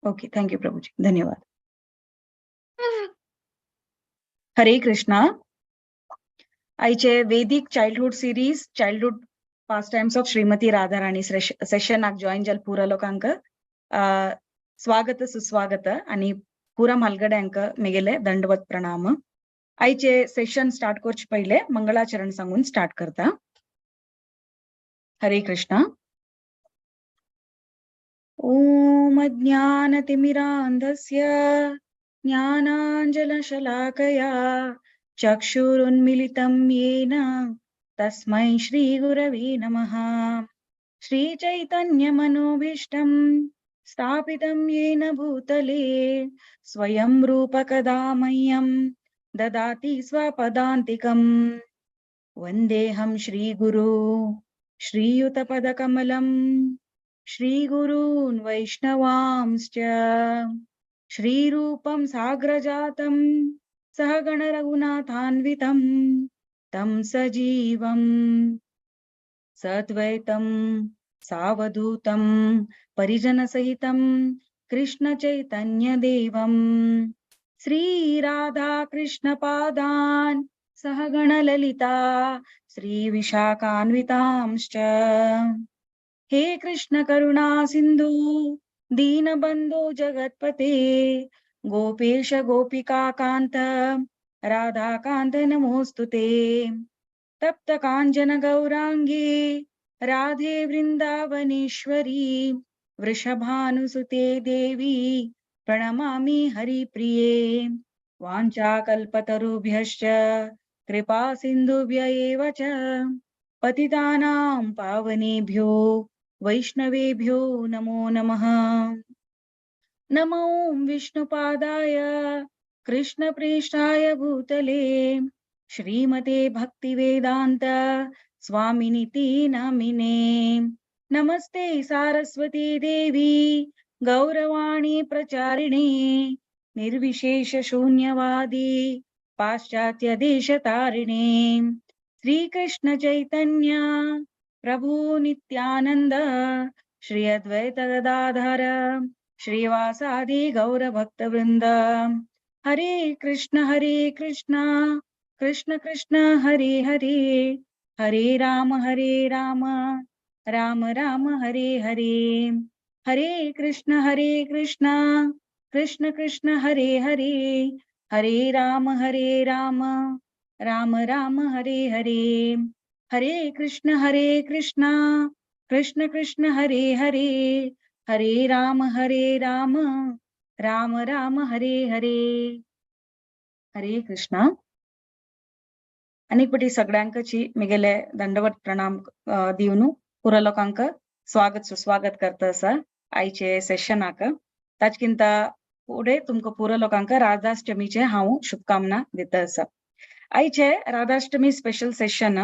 Okay, thank you प्रभुजी, धन्यवाद। हरे कृष्णा। आईचे वैदिक childhood series childhood past times of Shrimati Radha Rani session आक जॉइन जल पूरा लोकांक स्वागत सुस्वागत आणि पूरा मालगड्यांक मेगेले दंडवत प्रणाम। आईचे सेशन स्टार्ट करचे पहिले मंगलाचरण सांगून स्टार्ट करता। हरे कृष्णा। ओम अज्ञानतिमिरान्धस्य ज्ञानाञ्जनशलाकया चक्षुरुन्मिलितं येन तस्मै श्रीगुरवे नमः। श्रीचैतन्यमनोभीष्टं स्थापितं येन भूतले स्वयं रूपकदा मह्यं ददाति स्वपदान्तिकम्। वन्देऽहं श्रीगुरो श्रीयुतपदकमलम् श्रीगुरून् वैष्णवांश्च श्रीरूपं साग्रजातं सहगण रघुनाथान्वितं तं सजीवं सद्वैतं सावधूतं परिजनसहितं कृष्णचैतन्यदेवं श्रीराधाकृष्णपादान् सहगण ललिता श्रीविशाखान्वितांश्च। हे कृष्ण करुणा सिंधु दीनबंधो जगत्पते गोपेश गोपिका कांत राधा कांत नमोस्तुते। तप्त कांचन गौरांगी राधे वृंदावनेश्वरी वृषभानुसुते देवी प्रणमामि हरिप्रिये। वाञ्छाकल्पतरुभ्यश्च कृपा सिन्धुभ्य एव च पतितानां पावनेभ्यो वैष्णवेभ्यो नमो नमः। नमो विष्णुपादाय कृष्णप्रेष्ठाय भूतले श्रीमते भक्तिवेदांत स्वामिनिति नामिने। नमस्ते सारस्वती देवी गौरवाणी प्रचारिणे निर्विशेष शून्यवादी पाश्चात्य देशतारिणे। श्री कृष्ण चैतन्य प्रभु नित्यानंद श्री अद्वैत गदाधर श्रीवासादि गौर भक्त वृंद। हरे कृष्ण कृष्ण कृष्ण हरे हरे हरे राम राम राम हरे हरे। हरे कृष्ण कृष्ण कृष्ण हरे हरे हरे राम राम राम हरे हरे। हरे कृष्ण कृष्ण हरे हरे हरे राम राम हरे हरे। हरे कृष्ण। अनेकपटी सगळ्यांकची मिगेले दंडवत प्रणाम दिवनु पुरा लोकांक स्वागत सुस्वागत करता आसा आयचे सेशनाक। ताचकिंत फुडें तुमकां पुरा लोकांक राधाष्टमीचे हांव शुभकामना दिता आसा। आयचे राधाष्टमी स्पेशल सेशन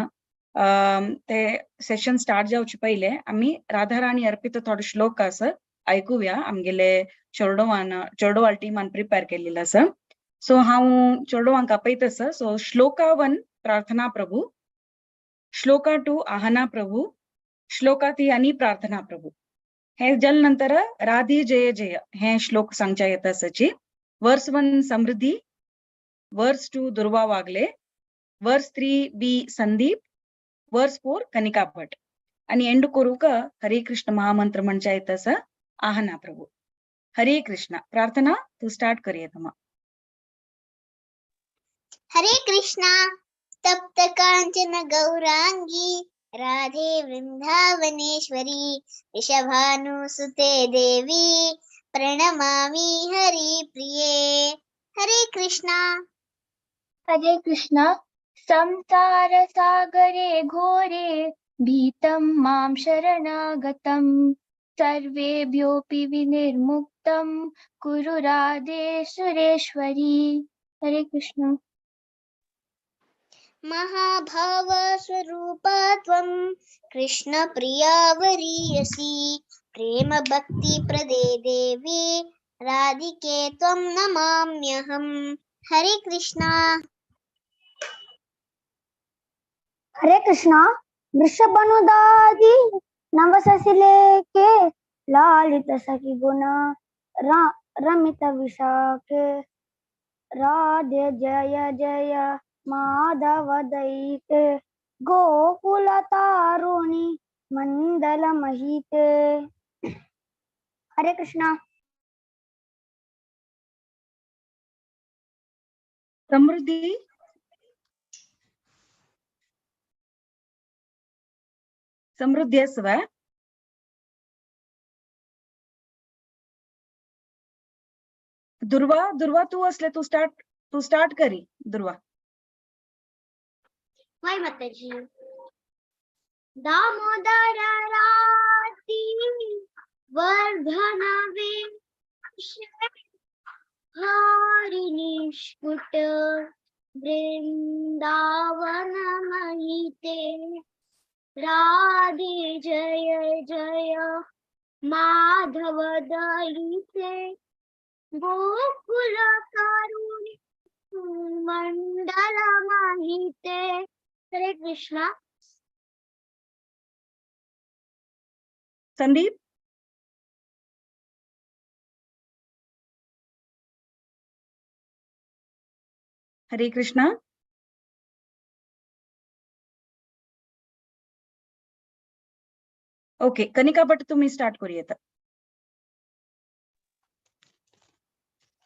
ते सेशन स्टार्ट जावचे पहिले आमी राधा राणी अर्पित थोडे श्लोक आसा आयकुया। आमगेले चोरडोवाल टीमान प्रिपेर केल्लेलो आसा। सो हांव चोरडोवांक आपयता आसा। सो श्लोका 1 प्रार्थना प्रभु, श्लोका 2 आहना प्रभु, श्लोका 3 प्रार्थना प्रभु। हे जल नंतर राधी जय जय हे श्लोक सांगच्या येता आसाची। वर्स 1 समृद्धी, वर्स 2 दुर्वा वागले, वर्स 3 बी संदीप, वर्स 4 कनिका भट आणि एंड करूक हरे कृष्ण महामंत्र म्हणच्या येता आसा आहना प्रभु। हरे कृष्ण। प्रार्थना तू स्टार्ट करिये। हरे कृष्णा। तप्त कांचन गौरांगी राधे वृंदावनेश्वरी वृषभानुसुते देवी प्रणमामि हरिप्रिये। हरे कृष्णा। हरे कृष्णा। संसार सागरे घोरे भीतं मां शरणागतं सर्वेभ्योऽपि विनिर्मुक्तं कुरु राधे सुरेश्वरी। हरे कृष्ण। महाभाव स्वरूपा त्वं कृष्ण प्रिया वरीयसी प्रेम भक्ति प्रदे देवी राधिके त्वं नमाम्यहम्। हरे कृष्णा। हरे कृष्णा। वृषभानुदादि नवससिले के लालित सखी गुण रमित विशाखे राधे जय जय माधव दैते गोकुल तारुणी मंडल महिते। हरे कृष्णा। समृद्धी समृद्ध्यस्व दुर्वा दुर्वा तू असले तू स्टार्ट करी दुर्वा। हाय माताजी। दामोदर राती वर्धन हारिणी स्फुट वृंदावन महिते राधे जय जय माधव दयिते गोकुल कारुणी मंडल महिते। हरे कृष्णा। संदीप हरे कृष्णा। ओके कनिका भट तुम्ही स्टार्ट करूयात।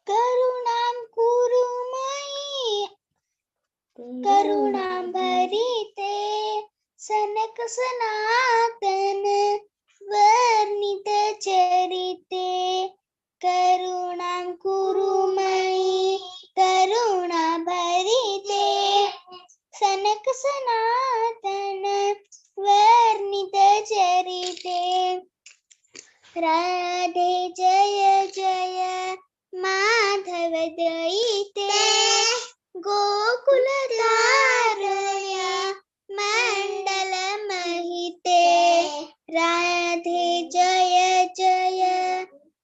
करुणां कुरु मयि करुणांभरिते सनक सनातन वर्णित चरिते। करुणां कुरु मयि करुणांभरिते सनक सनातन वर्णित चरिते। राधे जय जय माधव दयिते गोकुल तारुण्य मंडल महिते। राधे जय जय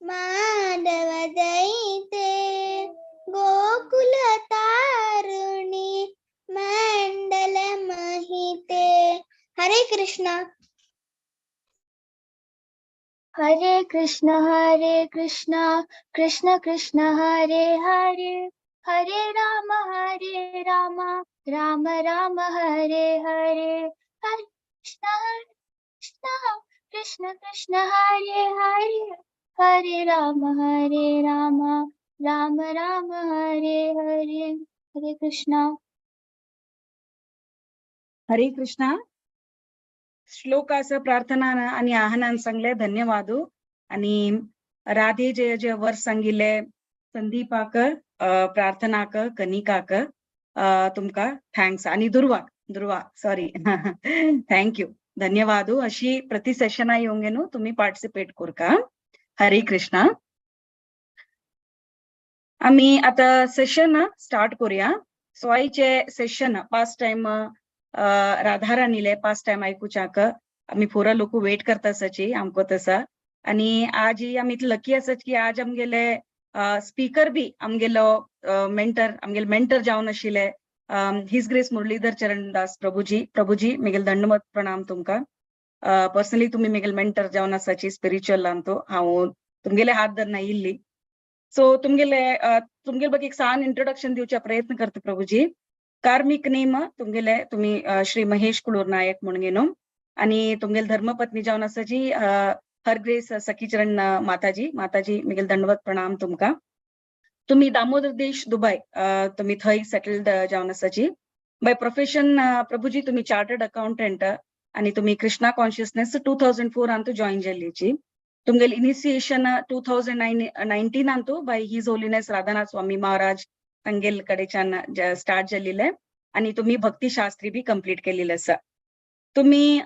माधव दयिते गोकुल तारुणी मंडल महिते। हरे कृष्णा। हरे कृष्ण कृष्ण कृष्ण हरे हरे हरे राम राम राम हरे हरे। हरे कृष्ण कृष्ण कृष्ण हरे हरे हरे राम राम राम हरे हरे। हरे कृष्णा। हरे कृष्णा। श्लोकाचं प्रार्थना आणि आह्वान सांगले धन्यवाद आणि राधे जय जय वर सांगिले संदीपाक प्रार्थनाक कनिकाक तुमका थँक्स आणि दुर्वा सॉरी थँक्यू धन्यवाद अशी प्रति सेशन येऊन तुम्ही पार्टिसिपेट करू का। हरे कृष्णा। आम्ही आता सेशन स्टार्ट करूया। सो आईचे सेशन पास्ट टाइम राधाराणीले पास्ट टाइम ऐकूच्याक आम्ही पुरा लोक वेट करता सची आमको तसा आणि आज आम्ही लकी असच की आज आमगेले स्पीकर बी आमगेलो मेंटर जावन आशिले हिज ग्रेस मुरलीधर चरण दास प्रभुजी मिगेल दंडमत प्रणाम तुमका। पर्सनली तुम्ही मिगेल मेंटर जावन आसाची स्पिरिच्युअल लांतो हांव तुमगेले हात धरना इल्ली। सो तुमगेले ಬಗ್ಗೆ एक सान इंट्रोडक्शन दिवचा प्रयत्न करते प्रभुजी। कार्मिक नेम तुम्ही श्री महेश कुळूर नायक म्हणून आणि तुमगेल धर्मपत्नी जावन आसाची हरग्रेस सखीचरण माताजी मिगेल दंडवत प्रणाम तुमका। तुम्ही दामोदर देश दुबई तुम्ही थंय सेटल्ड जावन आसाची। बाय प्रोफेशन प्रभुजी तुम्ही चार्टर्ड अकाउंटंट आणि तुम्ही कृष्णा कॉन्शियसनेस 2004 अंतू जॉईन जाल्लीची। तुमगेल इनिशिएशन 2019 अंतू by his holiness Radhanath Swami Maharaj तांगेल कडेच्यान स्टार्ट जाल्लीले आणि तुम्ही भक्ती शास्त्री बी कंप्लीट केलेले आसा। तुम्ही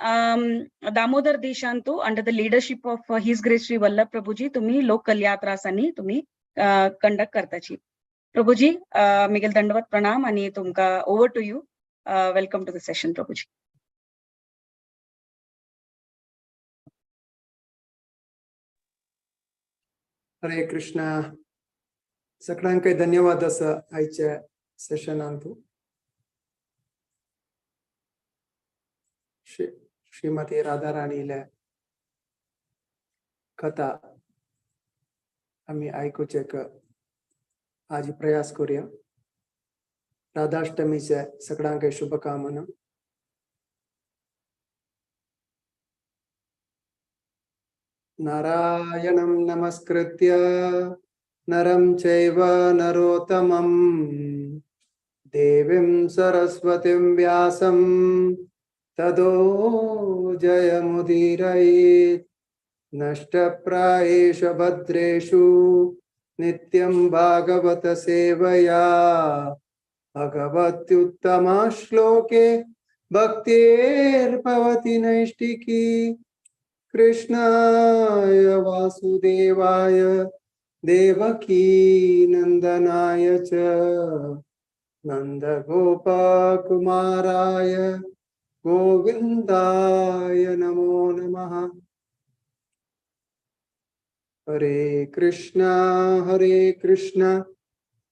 दामोदर देशांतू under the leadership of his grace Shri Vallabh Prabhuji तुम्ही लोकल यात्रासांनी तुम्ही कंडक्ट करताची। प्रभुजी मिगेल दंडवत प्रणाम आणि तुमका over to you. Welcome to the session प्रभुजी। हरे कृष्णा। सगळ्यांक धन्यवाद आसा आयच्या सेशनांतू। श्रीमती राधाराणीले कथा आम्ही ऐकूचेक आज प्रयास करूया. राधाष्टमीच्या सगळ्यांक शुभकामना. नारायणं नमस्कृत्य नरं चैव नरोत्तमं देवीं सरस्वतीं व्यासं ततो जयमुदीरयेत्. नष्टप्रायेषु भद्रेषु नित्यं भागवत सेवया भगवत्युत्तमश्लोके भक्तिर्भवति नैष्टिकी. कृष्णाय वासुदेवाय देवकी नंदनाय च नन्दगोपकुमाराय गोविन्दाय नमो नमः. हरे कृष्णा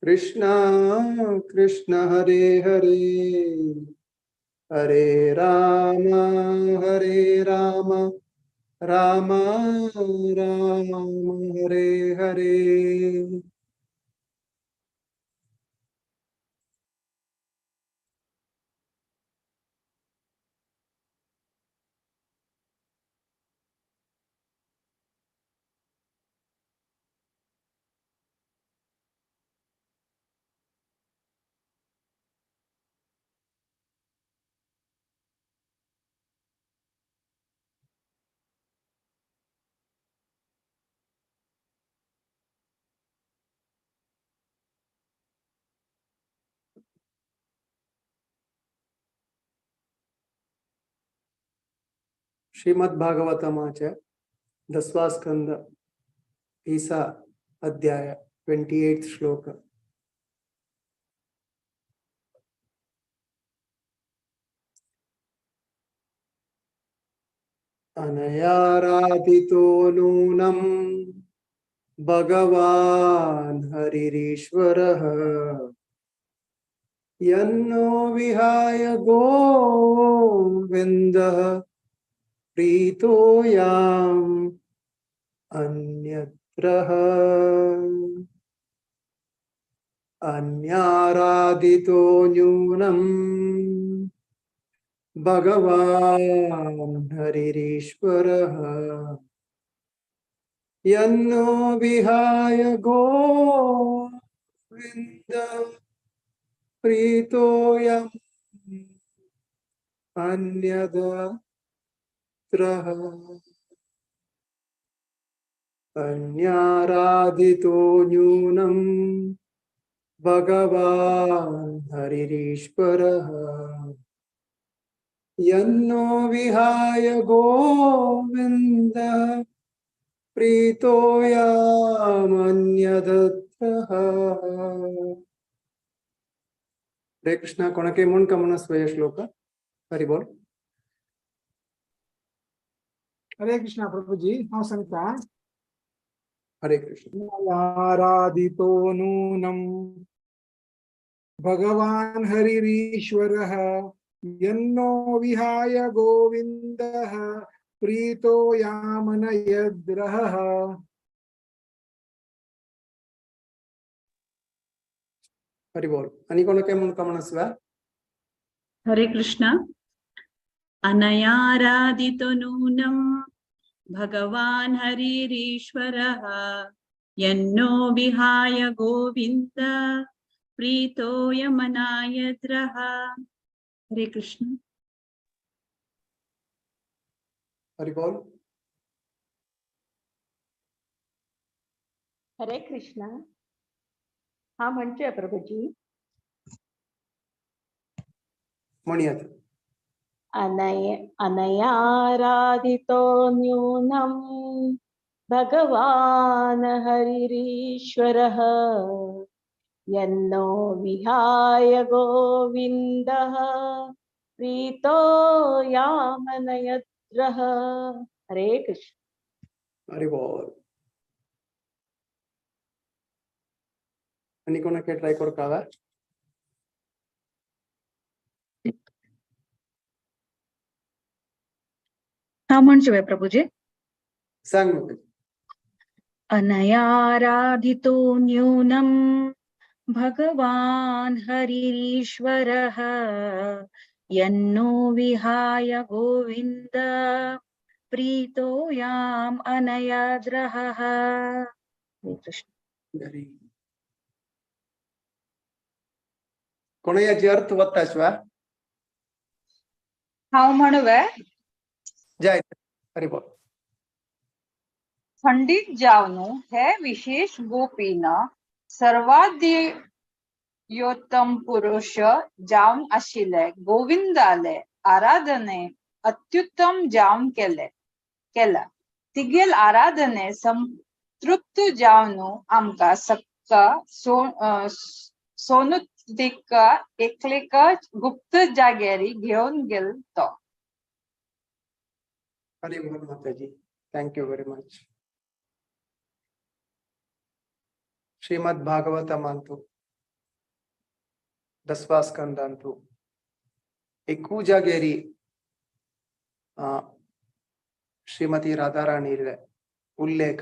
कृष्णा कृष्णा हरे हरे, हरे राम राम राम हरे हरे. श्रीमद् भागवतमाच्या 10वा स्कंद 30 अध्याय 28 श्लोक. अनयाराधितो नूनं भगवान् हरिरीश्वरः यन्नो विहाय गोविन्दः प्रीतो याम् अन्यत्रः. अन्याराधितो न्यूनं भगवान् हरिरीश्वरः यन्नो विहाय गोविन्दः प्रीतो याम् अन्यत्रः. अन्याराधितो न्यूनं भगवान् हरिरीश्वरः यन्नो विहाय गोविन्दः प्रीतो यामन्यदत्रः. हरे कृष्ण. कोणके मुंडकमन स्वय श्लोक. हरि बोल. हरे कृष्णा प्रभु जी. हाँ संता. हरे कृष्ण. आराधितो नूनं भगवान् हरिरीश्वरः यन्नो विहाय गोविन्दः प्रीतो यामनयद्रः. हरि बोल. आणि कोणके मुंडकमन स्व. हरे कृष्ण. अनयाराधितो नूनं भगवान् हरिरीश्वरः यन्नो विहाय गोविन्द प्रीतो यमनायद्रः. हरे कृष्ण. हरि बोल. हरे कृष्ण. हा म्हणतोय प्रभुजी. म्हणूयात. अनयाराधितो न्यूनं भगवान् हरिरीश्वरः यन्नो विहाय गोविन्दः प्रीतो यामनयद्रः. हरे कृष्ण. हरि बोल. आणि कोणके ट्राय करू का. हा म्हणतोय प्रभुजी. सांग मग. अनयाराधितो न्यूनं भगवान् हरिरीश्वरः यन्नो विहाय गोविन्द प्रीतो याम् अनयाद्रहः। हरे कृष्ण। Very. ಕೊನೆಯ ಅರ್ಥ ಗೊತ್ತಾಶ್ವ हांव म्हणवे जय हरी बोल. खंडित जावनु हे विशेष गोपीन सर्वाधियोत्तम पुरुष जावन आशिल्ले गोविंदाले आराधने अत्युत्तम जावन केला तिगेल आराधने संतृप्त जावनु आमका सक्का सोनुतिक एकलेक गुप्त जागेरी घेऊन गेलतो. हरी बोल माताजी. Thank you very much. Shrimad Bhagavatam अंतु 10वा स्कंद अंतु एकू जागेरी श्रीमती राधाराणी उल्लेख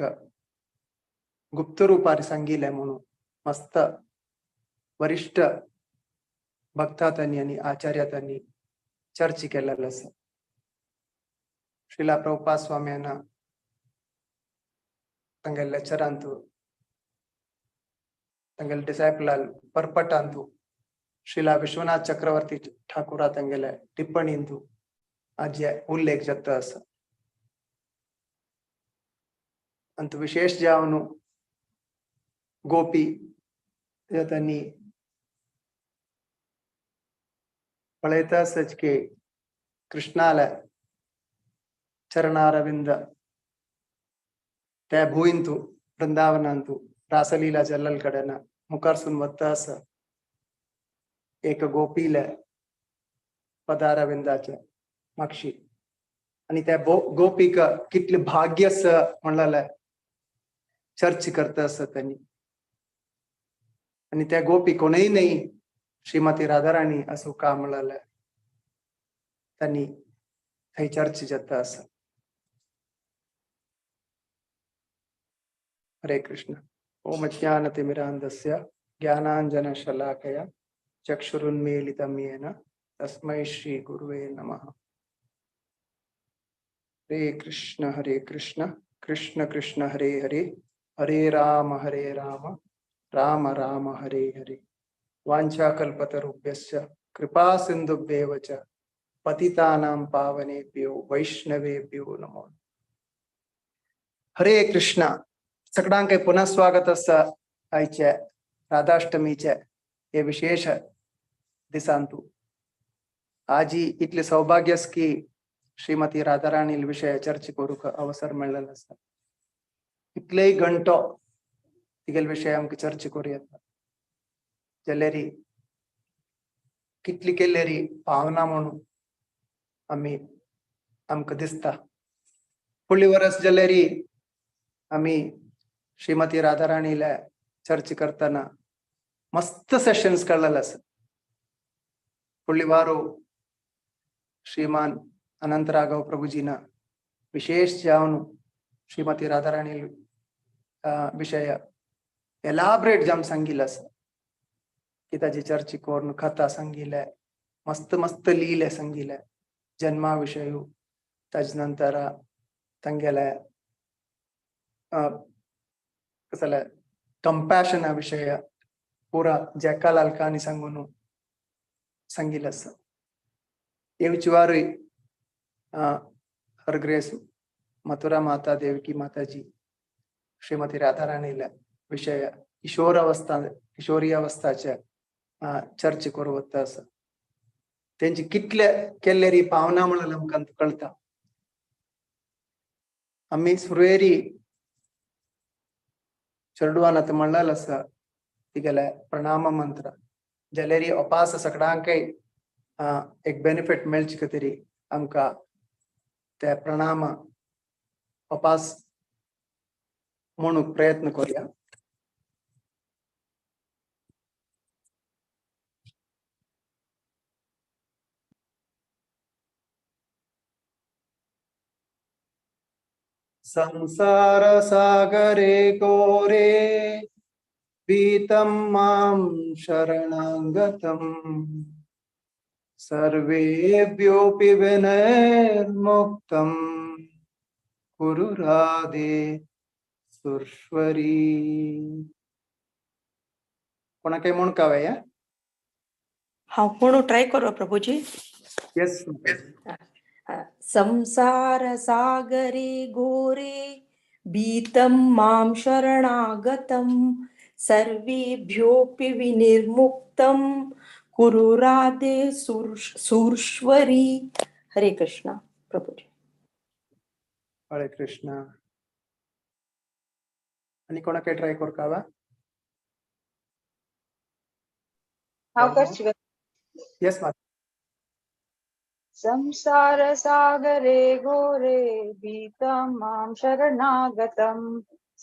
गुप्त रूपारी संगीले म्हणून मस्त वरिष्ठ भक्ता त्यांनी आणि आचार्य त्यांनी चर्चा केलेलं असं. श्रीला प्रभुपाद स्वाम्यांना तंगल लेक्चर अंतु तंगल डिसाइपल पर्पट अंतु श्रीला विश्वनाथ चक्रवर्ती ठाकुर तंगल टिप्पणी अंतु आज उल्लेख जत असं. अंतु विशेष जावनु गोपी त्यांनी पळयता सचके कृष्णाला चरणारविंद त्या भूइंतु वृंदावनांतु रासलीला जल्लल कडेन मुखारसून वता आसा एक गोपीला पदारविंदाच्या मागशी आणि त्या गोपीक कितले भाग्य आसा म्हणलेले चर्चा करता आसा त्यांनी. आणि त्या गोपी कोणीही नाही श्रीमती राधाराणी असो का म्हणलेले त्यांनी थंय चर्चा जाता आसा. हरे कृष्ण. ओम ज्ञानतिमिरान्धस्य ज्ञानाञ्जनशलाकया चक्षुरुन्मीलितं येन तस्मै श्री गुरुवे नमः. हरे कृष्ण कृष्ण कृष्ण हरे हरे हरे राम राम राम हरे हरे. वाञ्छाकल्पतरुभ्यश्च कृपा सिन्धुभ्येव च पतितानां पावनेभ्यो वैष्णवेभ्यो नमो. हरे कृष्ण. सगळ्यांक पुनः स्वागत आसा आयच्या राधाष्टमीचे हे विशेष दिसांतू. आज इतले सौभाग्य की श्रीमती राधाराणी विषय चर्चा करूक अवसर मेळ्ळेलो आसा. इतलेय घंटो तिगेल विषय आमकां चर्चा करूं येता जाल्यार कितली केल्यारी भावना म्हणून आमी आमकां दिसता. फुडली वर्स जाल्यार आमी श्रीमती राधाराणीला चर्चा करताना मस्त सेशन्स काढलेले आसा. फुडली वारो श्रीमान अनंत राघव प्रभुजीना विशेष जावन श्रीमती राधाराणी विषय एलाबरेट जाम सांगिल्लो आसा की ताची चर्चा करून कथा सांगिल्ले मस्त मस्त लीले सांगिल्ले जन्मा विषय ताजे नंतर तांगेले कसले कंपॅशन विषय पूरा जेकाल अल्कानी सांगून सांगिल्लो आसा. येवची वारी हर ग्रेस मथुरा माता देवकी माताजी श्रीमती राधाराणी विषय किशोरी अवस्थाचे चर्चा करूं वता आसा. तेंची कितले केल्लेरी भावना म्हणून आमकां कळटा. आमी सुरवेरी चेडवान आतां म्हणलेलो आसा तिगेले प्रणाम मंत्र जाल्यार अपास सगळ्यांकय एक बेनिफिट मेळचे खातीर आमकां ते प्रणाम अपास म्हणून प्रयत्न करूया. संसार सागरे घोरे पीतं मां शरणागतम् सर्वेभ्योऽपि विनैर्मुक्तं कुरु राधे सुरेश्वरी. कोणा काही म्हणून कावया? हाँ पुणु ट्राई करो प्रभुजी. यस. संसार सागरे घोरे भीतं मां शरणागतं सर्वेभ्योऽपि विनिर्मुक्तं कुरु राधे सुरेश्वरी. हरे कृष्णा प्रभुजी. हरे कृष्ण. आणि कोणा काही ट्राय करू कावा? यस माता. संसार सागरे घोरे भीतं मां शरणागतं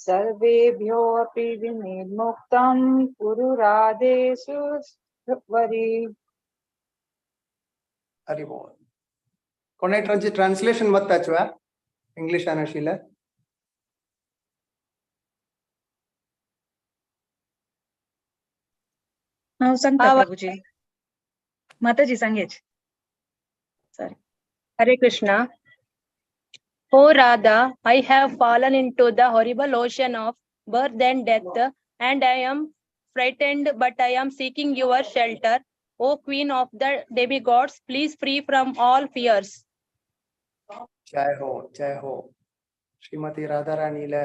सर्वेभ्योऽपि विनिर्मुक्तं कुरु राधे सुरेश्वरी. हरि बोल. कोणाची ट्रान्सलेशन मत्ताचवा इंग्लिश अनशील. हांव सांगता प्रभुजी. माताजी सांगेच. Sorry. Hare Krishna. Oh Radha, I have fallen into the horrible ocean of birth and death, and I am frightened, but I am seeking your shelter. O Queen of the demigods, please free from all fears. जय हो, जय हो. श्रीमती राधाराणीला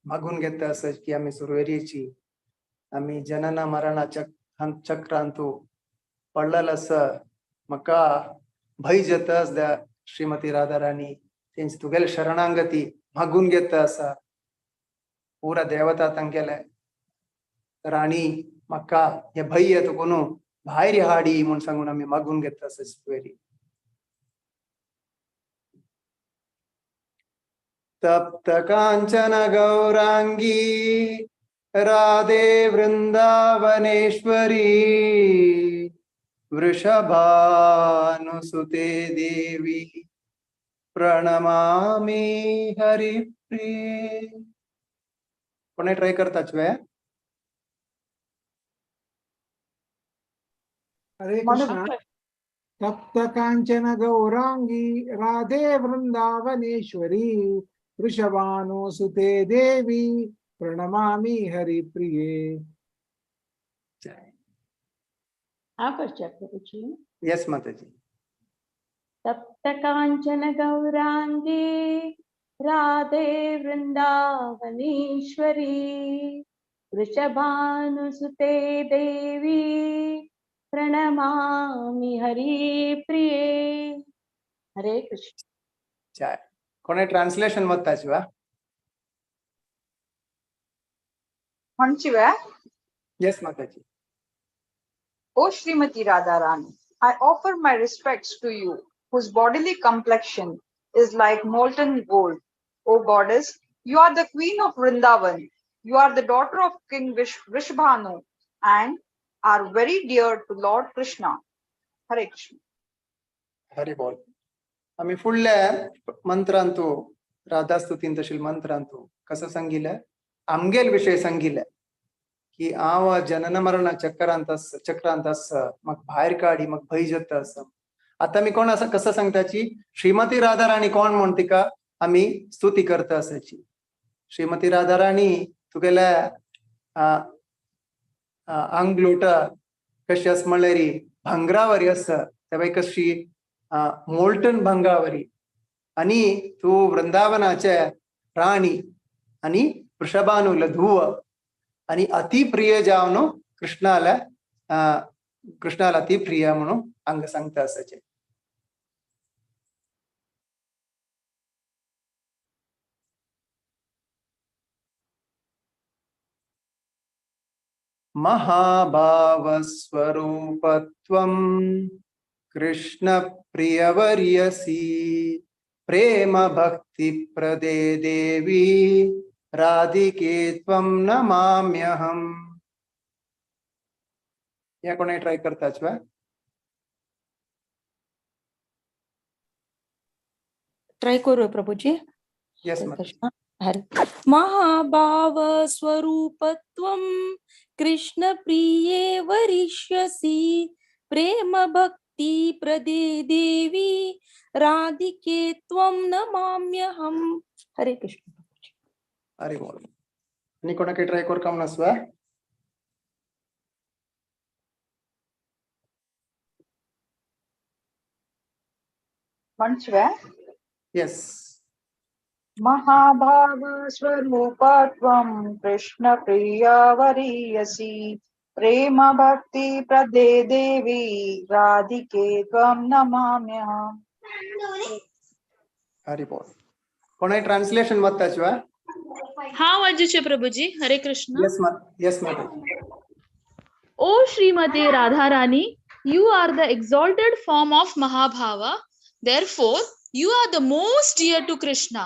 मागून घेता असं की आम्ही सुरवेरीची आम्ही जनना मरणा चक्रांतू पडलेलं असं मका भय जतस द्या श्रीमती राधाराणी त्यांची तुगेल शरणांगती मागून घेता असा पूरा देवता तंगेले राणी मका हे भय येतो कोणू बाहेर हाडी म्हणून सांगून आम्ही मागून घेता असं सुरवेरी. तप्त कांचन गौरांगी राधे वृंदावनेश्वरी वृषभानुसुते देवी प्रणमामि हरिप्रिये. कोणी ट्राय करताच वे? हरे कृष्णा. तप्त कांचन गौरांगी राधे वृंदावनेश्वरी वृषभानुसुते देवी प्रणमामि हरिप्रिये. प्रभुजी. यस माताजी. तप्त कांचन गौरांगी राधे वृंदावनेश्वरी वृषभानुसुते देवी प्रणमामि हरिप्रिये. हरे कृष्ण. जय. कोणी ट्रान्सलेशन मत्ताच वा? Yes, Mataji. O Srimati Radharani, I offer my respects to you, whose bodily complexion is like molten gold. O goddess, you are the queen of Vrindavan. You are the daughter of King Vrishabhanu and are very dear to Lord Krishna. Hare Krishna. Hari बोल. आम्ही फुडल्या मंत्रांतू राधास्तुतीन तशील मंत्रांतू कसं सांगितलं आमगेल विषय सांगितलं की आव जनन मरण चक्रांत मग बाहेर काढी मग भय जत असं. आता मी कोण असं कसं सांगताची श्रीमती राधाराणी कोण म्हणते का आम्ही स्तुती करता असाची. श्रीमती राधाराणी तुगेल्या अंगलोट कशी अस म्हणल्यारी भांगरावरी अस तेव्हा कशी मोल्टन भंगावरी आणि तू वृंदावनाचे राणी आणि वृषभानुला धुव आणि अति प्रिय जावनो कृष्णाला अति प्रिय म्हणून अंग सांगता असायचे. महाभावस्वरूपत्वं कृष्ण प्रियवर्यसी प्रेम भक्ति प्रदे देवी राधिके त्वं नमाम्यहम. या कोणी ट्राय करताच वा? ट्राय करू प्रभुजी. Yes, हरे ma'am. कृष्ण हरे महाभाव स्वरूपत्वं कृष्ण प्रिये वरिष्यसि प्रेम भक्ति प्रदे देवी राधिके त्वं नमाम्यहम् हरे कृष्ण हरि बोल. आणि कोणाकडे ट्राय करू काम नसवा. Manchwa. Yes. महाभाव स्वरूपत्वं कृष्ण प्रिया वरीयसी प्रेम भक्ति प्रदे देवी राधिके त्वं नमाम्यहम्. हरि बोल. कोणाही ट्रान्सलेशन वाचताचवा. हाँ वाजूचे प्रभुजी. हरे Krishna. Yes, ma'am. Yes, madam. O Srimati Radharani, you are the exalted form of Mahabhava. Therefore, you are the most dear to Krishna.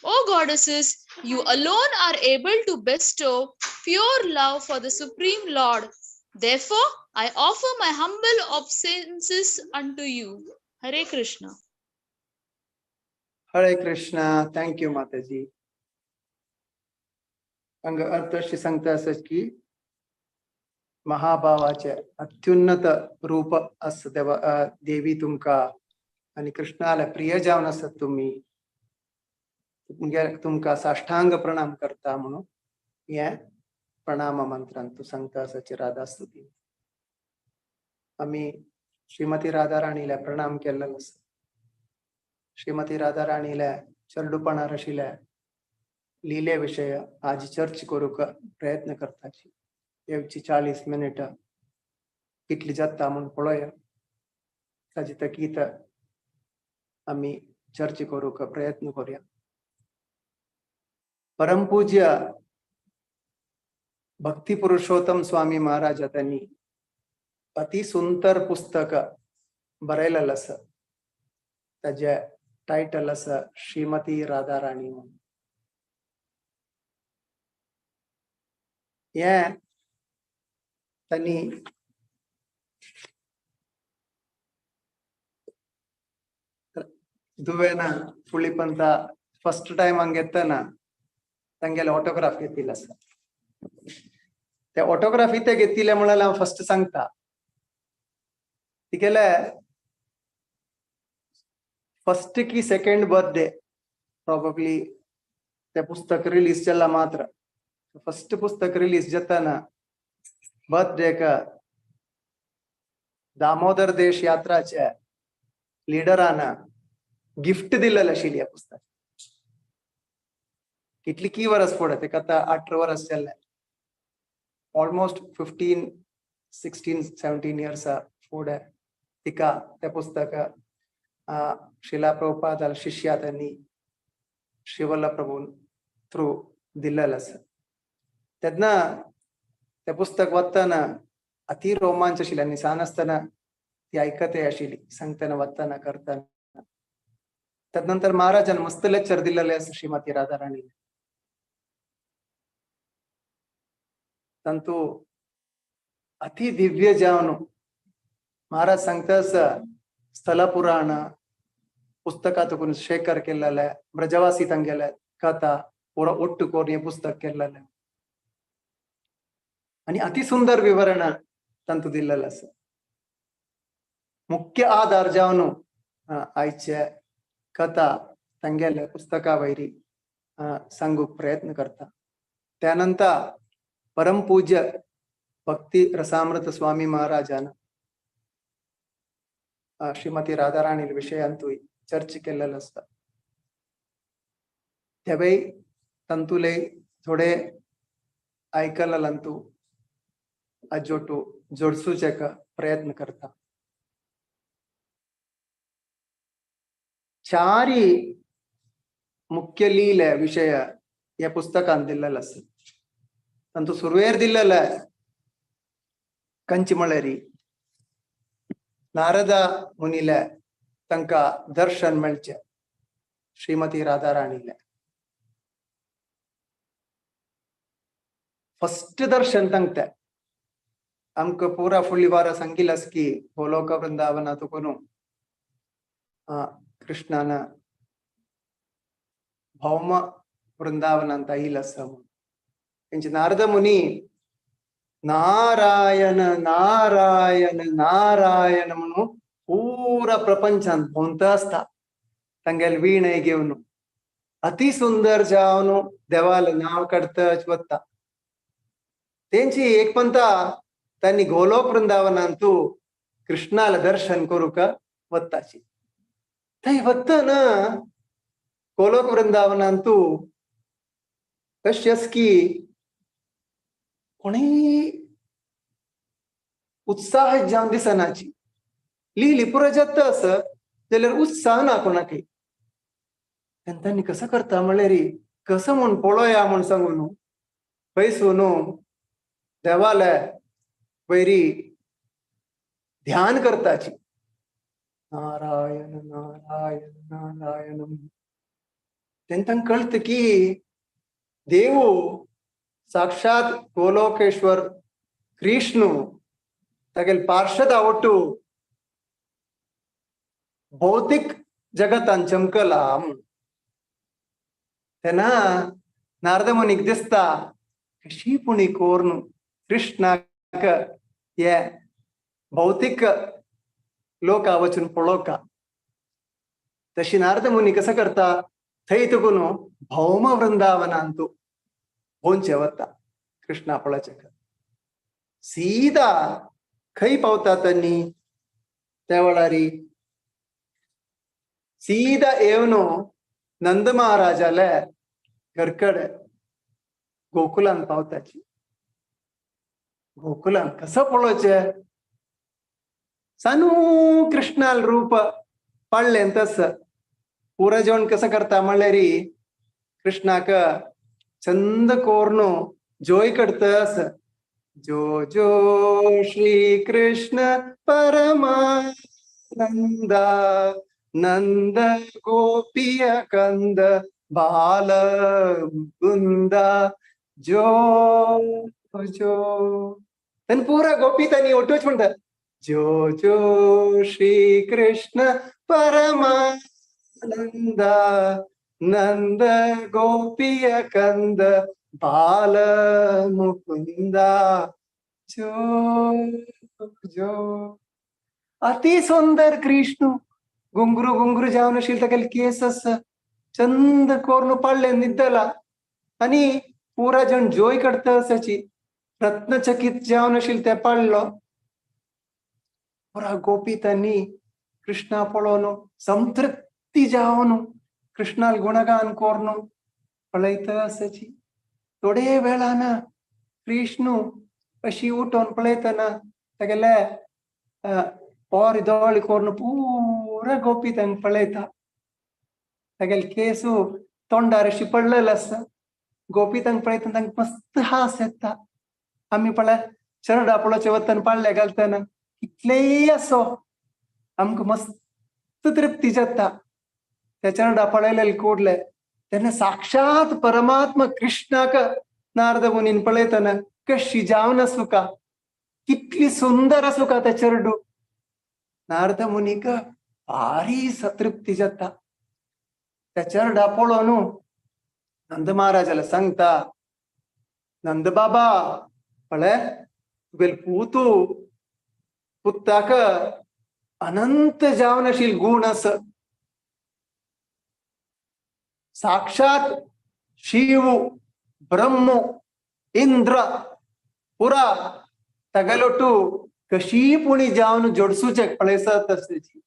O goddesses, you alone are able to bestow pure love for the Supreme Lord. Therefore, I offer my humble obeisances unto you. Hare Krishna. हरे Krishna. Thank you माताजी. अंग अर्थाशी सांगता असं की महाभावाचे अत्युन्नत रूप असं देवी तुमका आणि कृष्णाला प्रिय जावन असत तुम्ही तुमका साष्टांग प्रणाम करता म्हणून हे प्रणाम मंत्रान तू सांगता असाची राधा स्तुती. आम्ही श्रीमती राधा राणीला प्रणाम केलेला असत. श्रीमती राधा राणीला चरडूपणा रशिला लीले विषय आज चर्च करूक प्रयत्न करताची. येवची 40 मिनिट कितली जाता म्हणून पळोया. ताजी तकीत आम्ही चर्च करूक प्रयत्न करूया. परमपूज्य भक्ती पुरुषोत्तम स्वामी महाराज त्यांनी अति सुंदर पुस्तक बरयलेलं असं. त्याचे टायटल असं श्रीमती राधा राणी म्हणून. हे त्यांनी दुवेना फुळीपंत फर्स्ट टाइम हंग घेतना तांगेले ऑटोग्राफ घेतिल असं. ते ऑटोग्राफ इथे घेतिले म्हणाल हांव फर्स्ट सांगता. तिगेले फर्स्ट की सेकंड बर्थडे प्रॉबब्ली ते पुस्तक रिलीज केला मात्र फर्स्ट पुस्तक रिलीज जाताना बर्थडे का दामोदर देश यात्राच्या लीडरांना गिफ्ट दिलेलं आशिल्ली पुस्तक. कितली की वर्स पडत एक आता 18 वर्स जाल्ले. ऑलमोस्ट 15, 16, 17 इयर्स फुडें तिका ते पुस्तक शिला प्रभुपाद शिष्या त्यांनी श्रीवल्लभ प्रभू थ्रू दिलेलं असं. तेन्ना ते पुस्तक वाचताना अति रोमांच आशिल्लें आनी ल्हान आसतना ती आयकते आशिल्ली सांगतना वाचताना करताना. तदनंतर महाराजान मस्त लेक्चर दिलेले असं श्रीमती राधा राणी. तंतु अति दिव्य जावन महाराज सांगतास स्थल पुराण पुस्तकातून शेखर केलेले ब्रजवासी तांगेले कथा पुरा ಒಟ್ಟು कोर हे पुस्तक केलेले आणि अति सुंदर विवरण तंतु दिलेलं असं. मुख्य आधार जावन आयचे कथा तांगेले पुस्तका वैरी सांगूक प्रयत्न करता. त्यानंतर परमपूज्य भक्ती रसामृत स्वामी महाराजान श्रीमती राधा राणी विषयांतूय चर्च केलेलं असतं. त्यावेळी तंतुले थोडे ऐकलेलंतू अजोटू जोडसूचे प्रयत्न करता. चारी मुख्य लीले विषय या पुस्तकात दिलेलं असतं. तंतु सुरवेर दिलेलं कंचिमळरी नारदा मुनीले तंका दर्शन मेळचे श्रीमती राधा राणीले. फर्स्ट दर्शन तंगते आमक पूरा फुल्ली वार सांगिलस की गोलोक वृंदावनातून कृष्णान भौम वृंदावनांत येईल असं म्हणून. त्यांचे नारद मुनी नारायण नारायण नारायण म्हणून पूरा प्रपंचान भोंत असता. तांगेल वीणे घेऊन अति सुंदर जावन देवाला नाव काढतच वता. त्यांची एक पंता त्यांनी गोलोक वृंदावनांतू कृष्णाला दर्शन करूक वत्ताची. थंय वत्तन गोलोक वृंदावनांतू कशें की कोणी उत्साह जावन दिसनाची. लिहिली पुरो जत्त अस जाल्यार उत्साह ना कोणाकय. त्यांनी कसं करता म्हणल्यार कसं म्हूण पळोवया म्हूण सांगून पयसून देवाले वयरी ध्यान करताची. नारायण नारायण नारायण. तांकां कळत की देव साक्षात गोलोकेश्वर कृष्ण तागेल पार्षद आवटू भौतिक जगतान चमकला म्हूण. तेन्ना नारद मुनीक दिसता कशी पुणी कोरून कृष्णाक हे भौतिक लोका वचून पळोवका. तशी नारद मुनी कसं करता थंय तुकून भौम वृंदावनांतू भोंचे वता कृष्णा पळोवचे. सीदा खंय पावता त्यांनी त्या वेळार सीदा येवन नंद महाराजाले घरकडे गोकुलान पावताची. गोकुलान कसं पळोवचे सानू कृष्णाल रूप पडलें तस पुरा जेवण कसं करता म्हणल्यार कृष्णाक चंद कोर्ण जोय करतस. जो जो श्री कृष्ण परमानंदा नंद गोपिय कंद बाल मुकुंदा जो जो. तन पुरा गोपी त्यांनी ओटूच म्हणतात जो जो श्री कृष्ण परमानंदा नंद गोपिय कंद बाल मुकुंदा जो जो. अति सुंदर कृष्ण गुंगरू गुंगरू जावन आशिल्ले तागेले केस चंद कोर्ण पडले निद्दला आणि पुरा जण जोय करता असाची रत्नचकित जावन आशिल्ले ते पडलो. पुरा गोपी त्यांनी कृष्णा पळोवन संतृप्ती जावन कृष्णाल गुणगान कोर्ण पळयता असाची. थोडे वेळान कृष्ण अशी उठोन पळयतना तागेले पोर दोळ कोर्ण पुरा गोपी तांकां पळयता. तागेले केसू तोंडार अशी पडलेले आसा. गोपी तांकां पळयतना तांकां मस्त हास येता. आमी पळय चरडा पळोवचे वतना पाळले घालतना कितलेय असो आमकां मस्त तृप्ती जाता. त्या चरडा पळयलेले कोडले तेन्ना साक्षात परमात्मा कृष्णाक नारद मुनीन पळयतना कशी जावन आसूं का कितली सुंदर आसूं का ते चरडू. नारद मुनीक भारी तृप्ती जाता. त्या चरडा पळोवन नंद महाराजाला सांगता नंद बाबा पळय तुगेल पुताक अनंत जावन आशिल्ले गुण आसा. साक्षात शिव ब्रह्म इंद्र पुरा तगलोटू कशी पुणी जावन जोडसूचे पळयसत आसची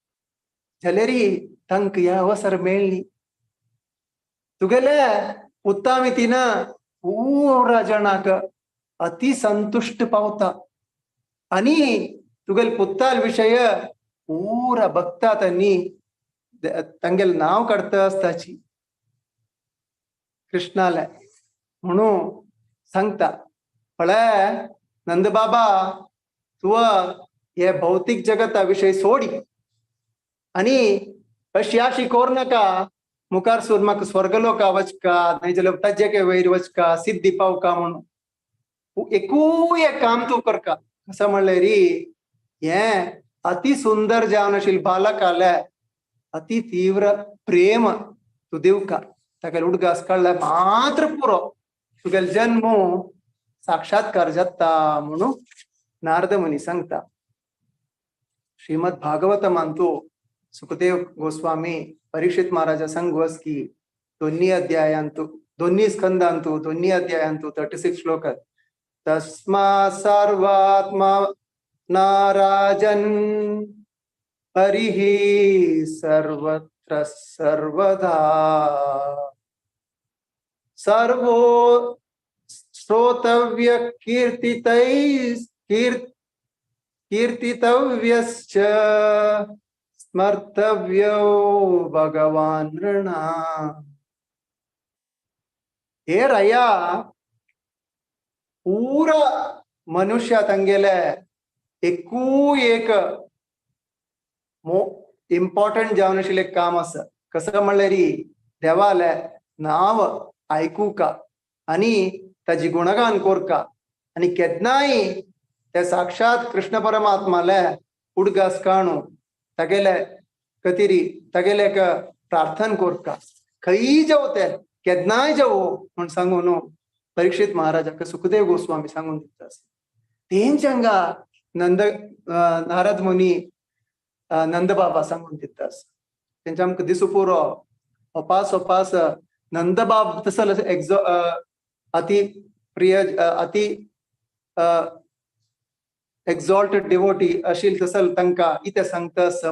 जाल्यार तांकां ह्या अवसर मेळ्ळी. तुगेले पुता मितीन पुरा जणाक अति संतुष्ट पावता आणि तुगेल पुत्ताल विषय पुरा बघतात आणि तांगेल नाव काढता असताची कृष्णाला म्हणून सांगता पळय नंद बाबा तू हे भौतिक जगता विषय सोडी आणि अशी आशी कोर नाका मुखार सोड म्हाका स्वर्गलोका वचका नाही जाल्यार ताजे के वयर वचका सिद्धी पावका म्हणून एकूय एक काम तू करका. असं म्हणल्यार हे अति सुंदर जावन आशिल्ले बालकाले अति तीव्र प्रेम तू दिवका. ताका उडगास कळला मात्र पुरो तुगेल जन्म साक्षात्कार जाता म्हणून नारद मुनी सांगता. श्रीमद भागवत मानतो सुखदेव गोस्वामी परीक्षित महाराजा सांगवस की दोन्ही स्कंदांतू दोन्ही अध्यायांतू 36 श्लोकात तस्मा सर्वात्मा नाराजन हरिहि सर्वत्र सर्वदा सर्वो श्रोतव्य कीर्तितव्यश्च स्मर्तव्यो भगवान नृणाम्. हे रया पूरा मनुष्यात अंगेले एकू एक इम्पॉर्टंट जावन आशिल्लें काम आसा. कसं म्हणल्यार देवाले नाव आयकूका आनी ताजी गुणगान कोरका आनी केन्नाय ते साक्षात कृष्ण परमात्माले उडगास काणू तागेले कतिरी तागेले प्रार्थना कोरका खंय जावं ते केन्नाय जावं म्हण सांगून परीक्षित महाराजाक सुखदेव गोस्वामी सांगून दिता. तेंच्यांगा नारद मुनी नंद बाबा सांगून दिता. तेंच्या आमकां दिसू पुरो ओपास नंद बाब तसल अति प्रिय अति एक्झॉल्टेड डिवोटी आशिल तसल तांकां इते सांगता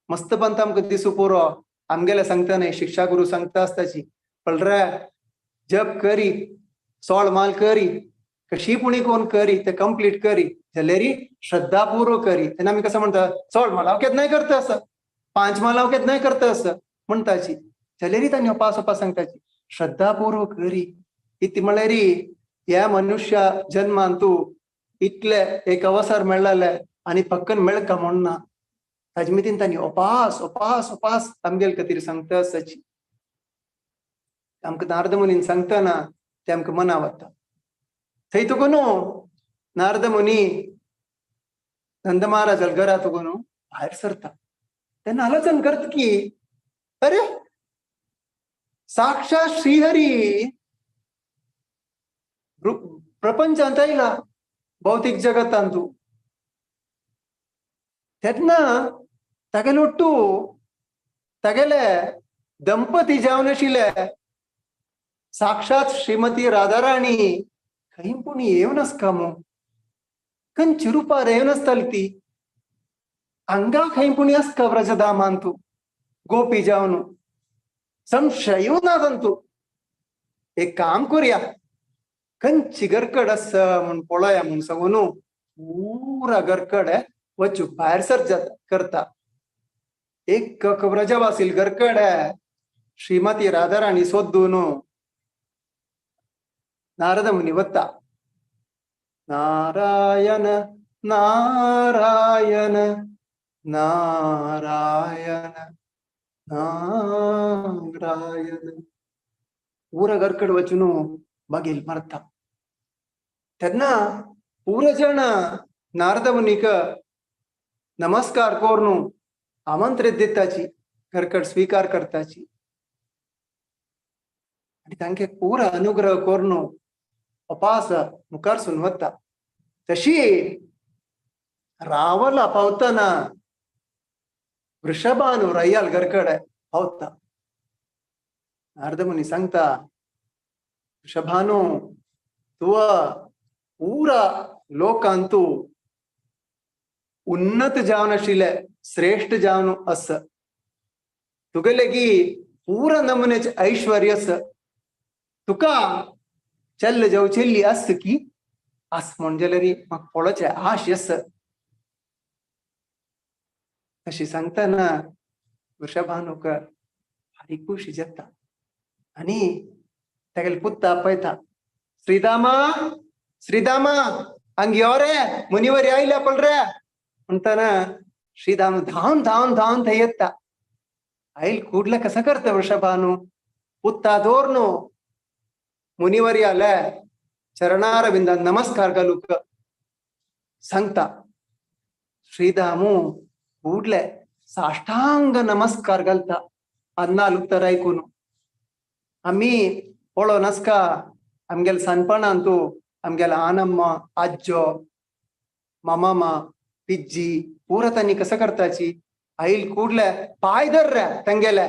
मस्त पंत आमकां दिसू पुरो आमगेले सांगता न्ही शिक्षा गुरु सांगता आसताची पळरे जप करी सोळ माल करी कशीपुणी कोण करी ते कंप्लीट करी जाल्यार श्रद्धापूर्वक करी. तेन्ना आमी कसं म्हणटा 16 माल हांव केन्नाय करता आसा 5 माल हांव केन्नाय करता आसा म्हणटाची जाल्यार तांणी ओपास सांगताची श्रद्धापूर्वक करी. इतली म्हळ्यार ह्या मनुष्या जन्मान तूं इतले एक अवसर मेळ्ळाले आनी फक्कन मेळका म्हणना ताजे मितीन तांणी ओपास आमगेल खातीर सांगता आसाची. आमकां नारद मुनीन सांगतना ते आमकां मना वता. थंय तुका न्हू नारद मुनी नंद महाराजाल घरा तुका न्हू भायर सरता तेन्ना आलोचन करता की अरे साक्षात श्रीहरी प्रपंचांत आयला भौतिक जगतांत तूं तेन्ना तागेले ಒಟ್ಟು तागेले दंपती जावन आशिल्ले साक्षात श्रीमती राधाराणी खंय पूण येवनासकामू खंयची रुपार येवनासताली ती हांगा खंय पूण आसका व्रजधामान तूं गोपी जावन संशय ना तू एक काम करूया खंयची गरकड आसा म्हूण पळोवया म्हूण सांगून पुरा गरकड वचूंक भायर सर करता. एक व्रजवासील गरकड श्रीमती राधाराणी सोदून नारद मुनी वता. नारायण नारायण नारायण नारायण पूरा गरकड वचून बगील मरता. तेन्ना पूरा जण नारद मुनीक नमस्कार करून आमंत्रित दिताची गरकड स्वीकार करताची आनी तांके पूरा अनुग्रह करून उपास मुखार सुन वता. तशी रावला पावतना वृषभानु रय्याल गरकड पावता. नारद मुनी सांगता वृषभानु तुवा पूरा लोकांत तूं उन्नत जावन आशिल्ले श्रेष्ठ जावन आस तुगेले की पूरा नमुन्याचे ऐश्वर्य आस तुका चल्ल जावचेल्ली आस की आस म्हण जाल्यार म्हाका पळोवचें आश आस अशी सांगतना वृषभानुक भारी खुशी जाता आनी तागेले पुत्ता आपयता. श्रीदामा श्रीदामा हांग यो रे मुनिवरी आयल्या पळ रे म्हणटना श्रीदाम धांवन धांवन धांवन थंय येता. आयल कुडले कसं करता वृषभानु पुत्ता दोर न्हू मुनिवरी आले चरणारविंदान नमस्कार घालूक सांगता. श्रीदामू कुडले साष्टांग नमस्कार घालता अन्नाल उत्तर ऐकून. आम्ही पळो नसका आमगेल सनपणांतू आमगेल आनम्म आज्जो मामामा पिज्जी पूरा तनी कसं करताची आईल कूडले पाय धर रे तंगेले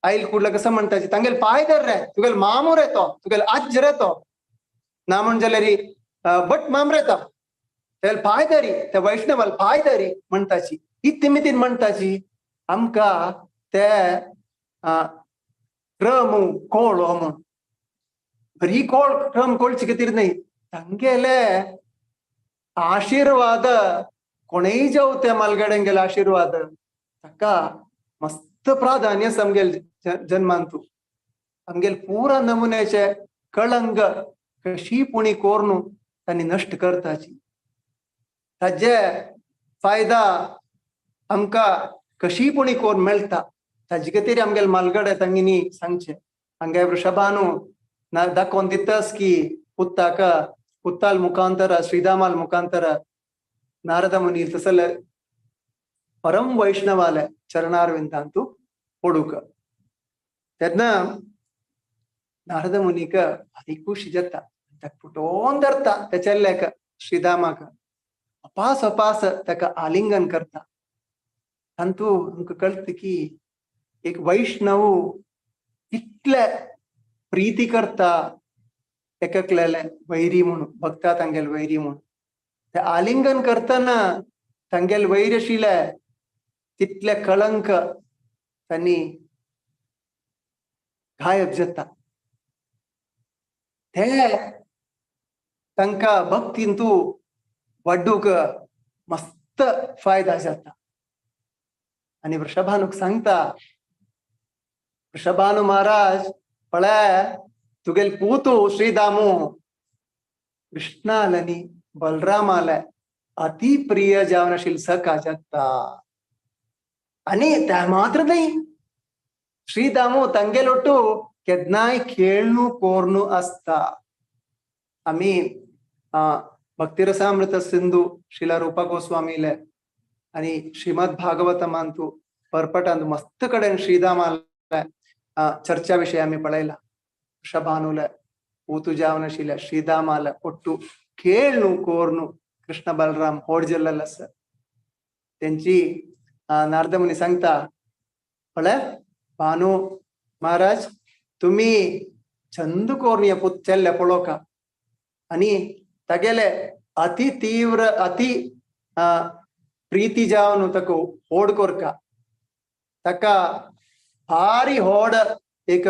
आईल कूडले कसं म्हणताची तंगेल पाय धर रे तुगेल मामू रेतो तुगेल आज्ज रेतो ना म्हण जाल्यारी बट माम रेता तेल पाय धरी ते वैष्णवाल पाय धरी म्हणताची इत्तिमितीन म्हणताची आमका ते रमू कोळ म्हण बरी कोळ रम कोळची कितीर नाही तंगेले आशीर्वाद कोणीही जाऊ त्या मालगाड्यांगेल आशीर्वाद ताका मस्त प्राधान्य समगेल जन्मांतू आमगेल पुरा नमुन्याचे कळंग कशी पुणी कोरनू त्यांनी नष्ट करताची ताजे फायदा आमका कशी पुणी कोर मेळता ताजे खातीर आमगेल मालगाडे तांगिनी सांगचे हांगे वृषभानू दाखोवन दितास की पुत्ताल मुखांतर श्रीधामाल मुखांतर नारद मुनी तसल परम वैष्णवाले चरणारविंदांतू पडूक तेन्ना नारद मुनीक भारी खुशी जाता फुटोन धरता त्या चेल्ल्याक श्रीधामाक अपास अपास ताका आलिंगन करता तांतू आमकां कळटा की एक वैष्णव इतले प्रीती करता एककलेले वैरी म्हणून भक्ता तांगेल वैरी म्हणून ते आलिंगन करतना तांगेल वैर आशिल्ले तितले कळंक त्यांनी गायब जाता ते तांकां भक्तींतू वाडूक मस्त फायदा जाता आणि वृषभानूक सांगता वृषभानु महाराज पळय तुगेल पूतू श्रीदामू कृष्णालनी बलरामाला अति प्रिय जावन आशिल्लो सखा जाता आणि त्या मात्र नाही श्रीदामू तंगेलोटू केदनाय खेळणू कोरनू असता आम्ही भक्तिरसामृत सिंधू श्रीला रूपा गोस्वामीले आणि श्रीमद भागवतमांतू परपटांत मस्त कडेन श्रीदामाला चर्चा विषय आम्ही पळयला वृषभानुले पूतू जावन आशिल्ले श्रीधामाला ಒಟ್ಟು खेळणू कोरनू कृष्ण बलराम होडजल्ल आसा त्यांची नारद मुनी सांगता पळय भानू महाराज तुम्ही चंद कोरनिय पुत चेल्ले पळोवका आणि तागेले अति तीव्र अति प्रीती जावन ताका होड कोरका ताका भारी होड एक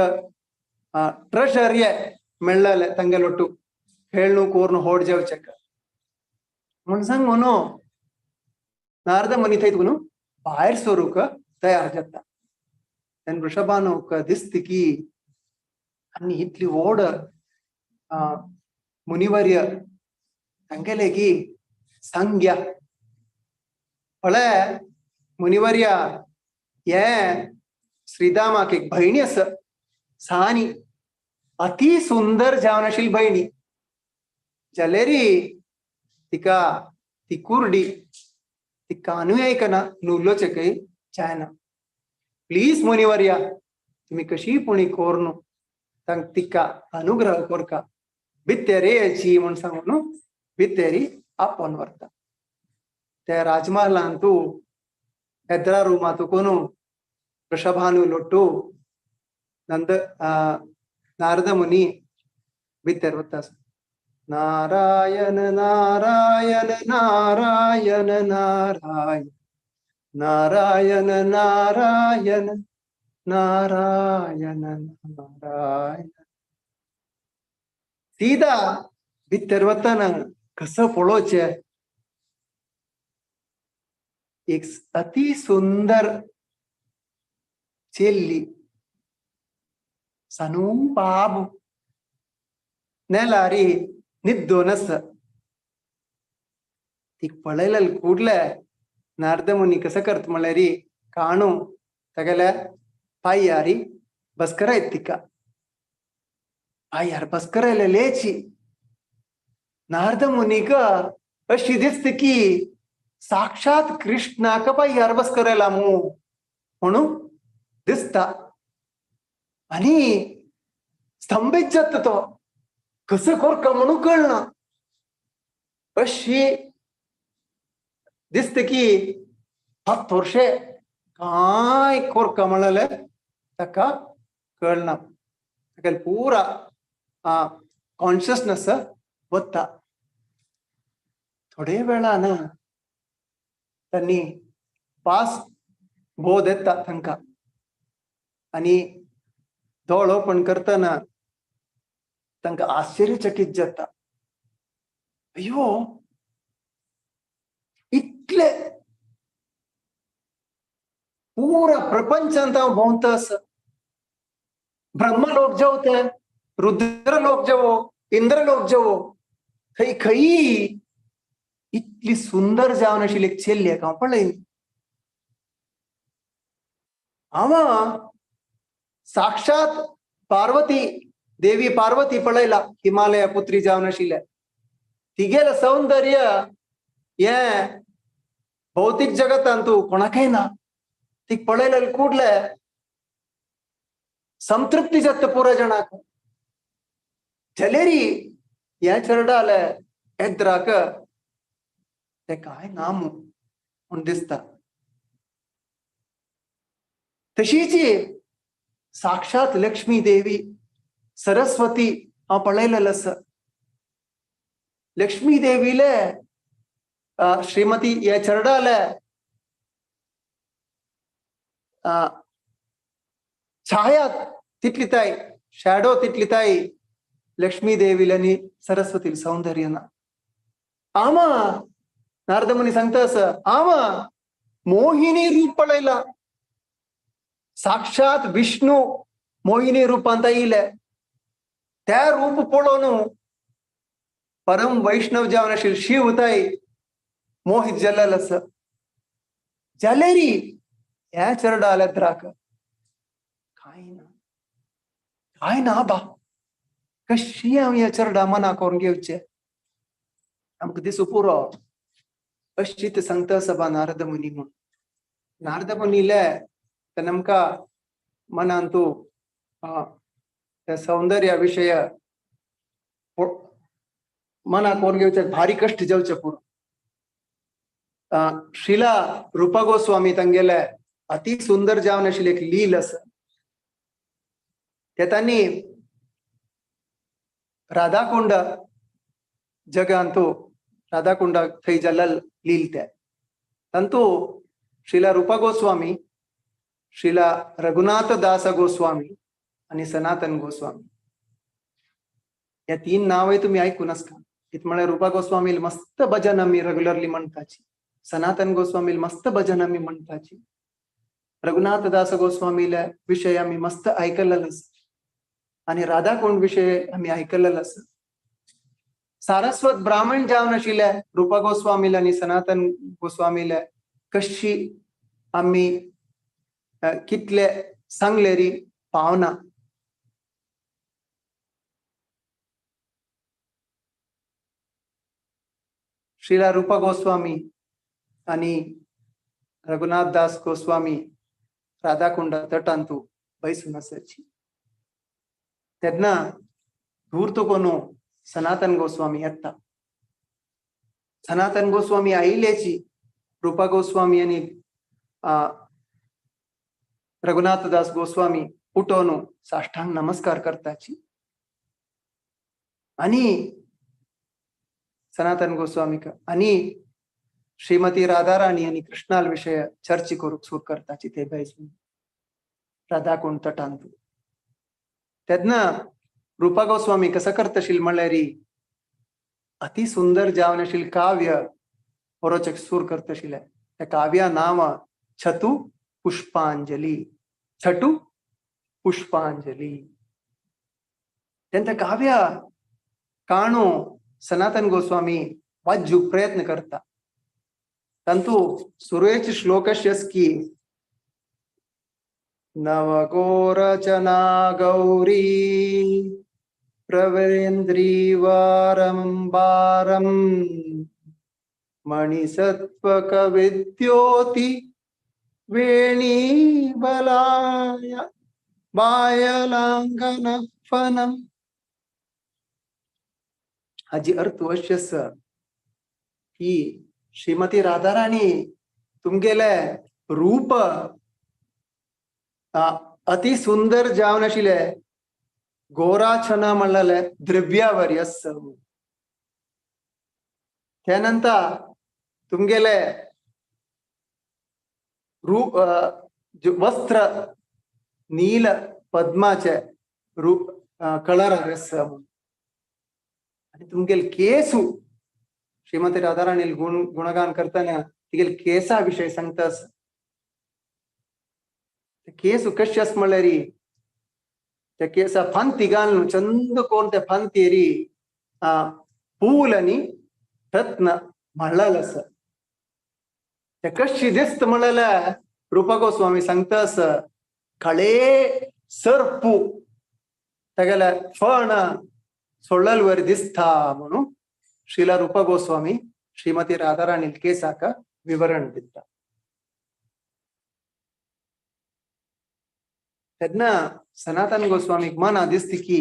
ट्रेजर्य मेळ्ळले तांगेलोटू खेळणू कोरनू होड जेवचेक म्हण सांग म्हणू नारद मुनी थंय भायर सरूक तयार जाता तेन्ना वृषभानूक दिसता की आनी इतली व्हड मुनिवर्य तांगेले की सांग्या पळय मुनिवर्या हे श्रीधामाक एक भयणी आसा सानी अति सुंदर जावन आशिल्ली भयणी जाल्यारी तिका ती कुर्डी ती कानूय आयकना नुलोचेकय जायना प्लीज मुनिवर्या तुम्ही कशी पुणी कोरनू तांक तिका अनुग्रह कोरका भितेरे येची म्हण सांगून भितेरी आपोवन व्हरता त्या राजमहलांतू येद्रा रुमांतू कोणू वृषभानू लोटू नारद मुनी भितर वता नारायण नारायण नारायण नारायण नारायण नारायण नारायण नारायण सीधा भितर वताना कसं पळोवचे एक अति सुंदर चेल्ली सनू बाबू नेलारी निद्दोनस ती पळयलेल कूडले नारद मुनी कसं करत म्हळ्यारी काणू तगेल्या पायारी बसकरायत तिका पायार बसकरायले लेची नारद मुनीक अशी दिसत की साक्षात कृष्णाक पायार बसकरायला म्हणून दिसता आणि स्तंभित जात तो कसं कोरका म्हणून कळना अशी दिसते की 10 वर्षे काय कोरका म्हणाले ताका कळना ताका पुरा कॉन्शियसनेस वता थोडे वेळान त्यांनी पास बोध येता तांकां आणि दोळ ओपन करतना तांकां आश्चर्यचकित जाता अयो इतले पुरा प्रपंचांत हांव भोंवता आसा ब्रह्मलोक जावं ते रुद्रलोक जावं इंद्रलोक जावं खंय खंय इतली सुंदर जावन आशिल्ली एक चेल्लेक हांव पळयली हांव साक्षात पार्वती देवी पार्वती पळयला हिमालया पुत्री जावन आशिल्ले तिगेलें सौंदर्य हे भौतीक जगतांतू कोणाकय ना ती पळयलें कुडले संतृप्ती जाता पुरा जणाक जलेरी हे चरडाले एद्राक ते काय नाम म्हूण दिसता तशीच साक्षात लक्ष्मी देवी सरस्वती हांव पळयलेलें आसा लक्ष्मी देवीले श्रीमती हे चरडाले छाया तितली ताई शॅडो तितली ताई लक्ष्मी देवीలని सरस्वती सौंदर्यना आमा नारद मुनी सांगता असं आमा मोहिनी रूप पळयला साक्षात विष्णू मोहिनी रूपांत येयले त्या रूप पळोवन परम वैष्णव जावन आशिल्ले शिव ताई मोहित जाल्लेलो आसा जाल्यारी ह्या चरडाले द्राक काय ना बा कशी हांव ह्या चरडा मना करून घेवचे आमकां दिसू पुरो अशी ते सांगता आसा बा नारद मुनी म्हूण नारद मुनीले ते आमकां मनांतू त्या सौंदर्या विशय मना करून घेवचे भारी कश्ट जावचे पुरो श्रीला रूपा गोस्वामी तांगेले अति सुंदर जावन आशिल्ली एक लील आसा ते तांणी राधाकुंड जगांतू राधाकुंड थंय जाल्ले लील ते तांतू श्रीला रूपा गोस्वामी श्रीला रघुनाथ दास गोस्वामी आणि सनातन गोस्वामी या 3 नावे तुम्ही ऐकून आसता इत म्हळ्यार रूपा गोस्वामी मस्त भजन आमी रेग्युलरली म्हणटाची सनातन गोस्वामी मस्त भजन आमी म्हणटाची रघुनाथ दास गोस्वामीले विषय आमी मस्त ऐकलेलो आसा आणि राधाकुंड विषय आमी ऐकलेलो आसा सारस्वत ब्राह्मण जावन आशिल्ले रूपा गोस्वामीले आणि सनातन गोस्वामीले कशी आमी कितले सांगलेरी पावना श्रीला रूपा गोस्वामी आणि रघुनाथ दास गोस्वामी राधाकुंड तटांतू बैसून आसाची तेन्ना दूर तो कोणू सनातन गोस्वामी येता सनातन गोस्वामी आयिल्ल्याची रूपा गोस्वामी आणि रघुनाथ दास गोस्वामी उठोन साष्टांग नमस्कार करताची आणि सनातन गोस्वामी आणि श्रीमती राधाराणी आणि कृष्णाल विषय चर्चा करूक सुरू करताची ते बैसून राधाकुंड तटांतू तेन्ना रूपा गोस्वामी कसं करतशील म्हणल्यार अति सुंदर जावन आशिल्लें काव्य बरोवचें सूर करतशिले त्या काव्या नांव छतु पुष्पांजली छटू पुष्पांजली तेन्ना काव्य काणू सनातन गोस्वामी वाजूक प्रयत्न करता तंतु सुरेश श्लोकस्यस्की नवगोरचना गौरी प्रवेन्द्रीवारंबारं मणिसत्वक विद्योति वेणी बलाय बायलांगन फन हाजी अर्थ अशी आसा की श्रीमती राधाराणी तुमगेले रूप अति सुंदर जावन आशिल्ले गोराछना म्हणलेले द्रव्यावरी आसा त्यानंतर तुमगेले रूप वस्त्र नील पद्माचे रूप कलर आसा आणि तुमगेले केसू श्रीमती राधाराणी गुणगान करताना तिगेले केसा विषय सांगता केसू कशी आस म्हणल्यार त्या केसा फांती घालून चंद कोण त्या फांतेरी पूल आणि रत्न म्हणलेलं आसा त्या कशी दिसत म्हणलेल्या रूपा गोस्वामी सांगता आसा कळे सर्पू तेगेले फण सोडलेल वर दिसता म्हणून श्रीला रूपा गोस्वामी श्रीमती राधाराणी केसाक विवरण दिता तेन्ना सनातन गोस्वामीक मना दिसती की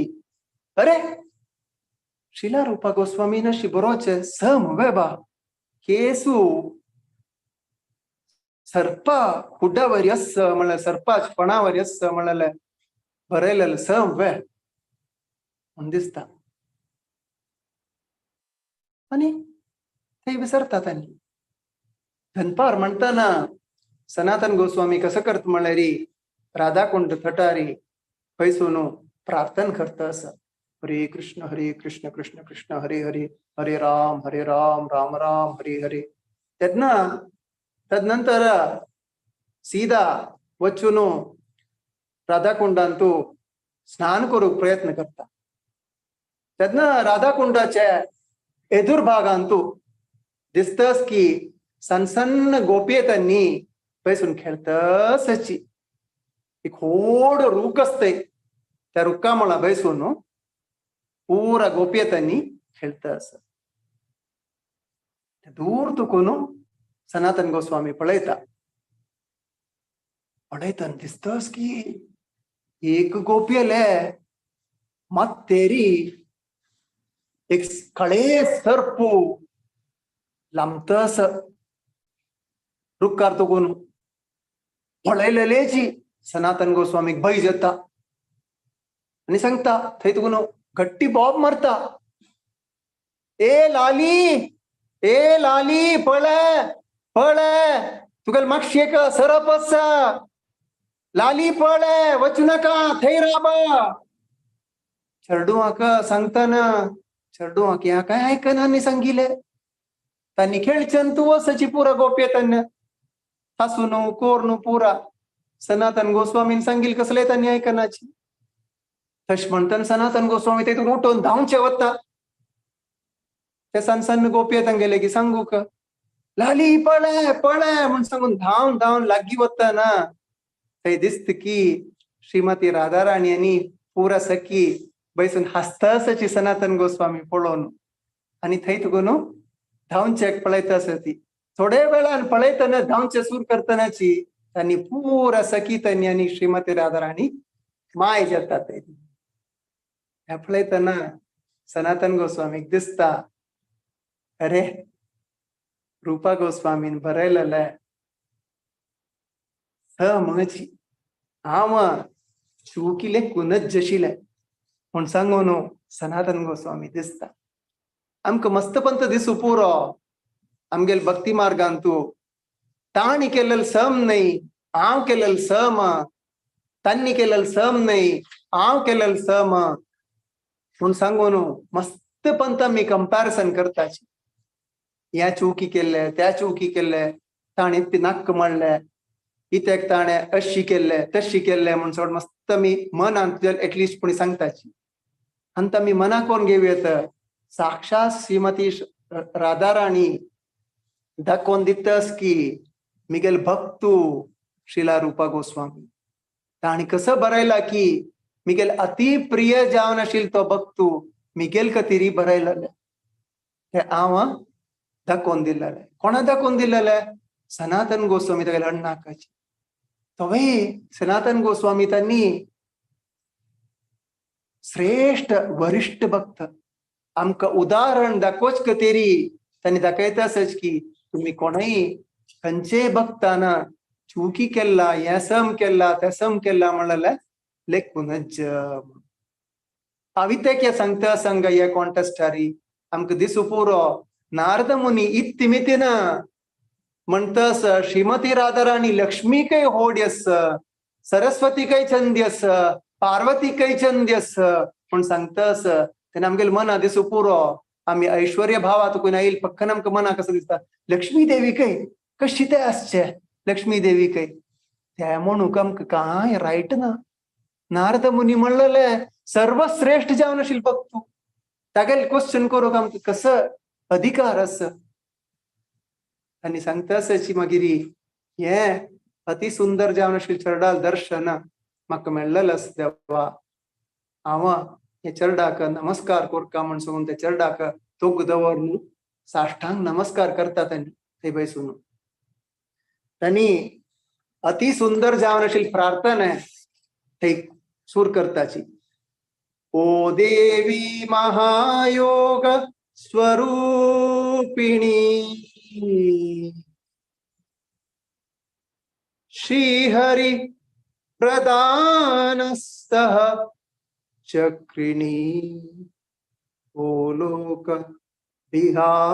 अरे श्रीला रूपा गोस्वामी अशी बरोचे सम वेबा केसू सर्पा कुड्डावरी आस म्हणल्यार सर्पाच फणावरी आस म्हणलेले बरयलेले सम वे म्हण दिसता आणि ते विसरतात आणि धनपार म्हणताना सनातन गोस्वामी कसं करत म्हणल्यार राधाकुंड तटारी पैसून प्रार्थना करता आसा हरे कृष्ण कृष्ण कृष्ण हरे हरे हरे राम राम राम हरे हरे तेन्ना तदनंतर सीधा वचून राधाकुंडान तू स्नान करूक प्रयत्न करता तेन्ना राधाकुंडाचे एदुर भागान तू दिसतस की सन्न गोपयेतांनी पैसून खेळतस एक व्हड रूख असते त्या रुखा मला बैसून पूरा गोपयेतांनी खेळतस दूर तुकून सनातन गोस्वामी पळयता दिसतस की एक गोपयले मत्तेरी एक कळे सर्पू लांबतस रुखार तुकून पळयलेलेची सनातन गोस्वामीक भय जाता आणि सांगता थंय तुकून गट्टी बॉब मारता ए लाली पळे पळे तुगेल मागशी एक सरप आसा लाली पळे वचू नाका थंय राब चेडू हाका सांगताना चेडू ह्या काय आयकना आनी सांगिले तांणी खेळचन तू वसची पुरा गोपयेतान हसून कोरनू पुरा सनातन गोस्वामीन सांगिल कसले तांणी आयकनाची तश म्हणताना सनातन गोस्वामी तेतून उठून धांवचे वता ते सन्न गोपयेतान गेले की सांगू का लाली पळे पळे म्हण सांगून धांवन धांवन लागी वता ना थंय दिसत की श्रीमती राधाराणी यांनी पुरा सखी बैसून हसतासची सनातन गोस्वामी पळोवन आणि थंय तुकून धांवचेक पळयतास ती थोडे वेळान पळयतना धांवचे सूर करतनाची त्यांनी पुरा सखी त्यांनी आणि श्रीमती राधाराणी माय जातात ह्या पळयतना सनातन गोस्वामीक दिसता अरे रूपा गोस्वामीन बरयलेले म्हजी हांव चुकिले कुनच जशिले म्हण सांगून सनातन गोस्वामी दिसता आमकां मस्तपंत दिसू पुरो आमगेल भक्ती मार्गान तू ताणी केलेलं सम नाही हांव केलेलं सम तांणी केलेलं सम नाही हांव केलेलं सम म्हण सांगून मस्तपंत आमी कंपॅरिजन करताची ह्या चुकी केल्ले त्या चुकी केल्ले ताणें ती नाक म्हणले इत्याक ताणें अशी केल्ले तशी केल्ले म्हण सोड मस्त आमी मनान एटलिस्ट कोणी सांगताची अंत आमी मना कोण घेवयेत साक्षात श्रीमती राधाराणी दाखोवन दितस की मिगेल भक्तू श्रीला रूपा गोस्वामी ताणी कसं बरयला की मिगेल अति प्रिय जावन आशिल्लो तो भक्तू मिगेल खातीर बरयलेले ते हांव दाखोवन दिलेले कोणा दाखोवन दिलेले सनातन गोस्वामी तेगेले अण्णाकाची तोय सनातन गोस्वामी तांणी श्रेष्ठ वरिष्ठ भक्त आमका उदाहरण दाखवच कतेरी त्यांनी दाखयता असच की तुम्ही कोणाही खंयचे भक्ताना चुकी केला येसम केला तेसम केला म्हणल्यार लेखूनच अवितेक सांगता संग या कॉन्टेस्टारी आमका दिसू पुरो नारद मुनी इत्तिमितीन म्हणतस श्रीमती राधाराणी लक्ष्मी काही होड यस सरस्वती काही छंद यस पार्वती काही छंद यस पण सांगतस त्याने आमगेल मना दिसू पुरो आम्ही ऐश्वर्य भावात कोण येईल पक्कन आमका मना कसं दिसता लक्ष्मी देवी काही कशी ते असचे लक्ष्मी देवी काही त्या म्हणून आमका काय राईट ना नारद मुनी म्हणलेले सर्वश्रेष्ठ जावन आशिल भक्त तागेल क्वेश्चन करूक आमका कसं अधिकार अस आणि सांगता असाची मागिरी हे अति सुंदर जावन आशिल चरडाल दर्शन म्हाका मेळलेलं आस देवा हांव हे चरडाक नमस्कार कोरका म्हण सांगून त्या चरडाक तोग दवरून साष्टांग नमस्कार करतात आणि ते बैसून त्यांनी अति सुंदर जावन आशिल प्रार्थना ते सूर करताची ओ देवी महायोग स्वरूपिणी श्रीहरि प्रदानस्तः चक्रिणी ओ लोक बिहारिणी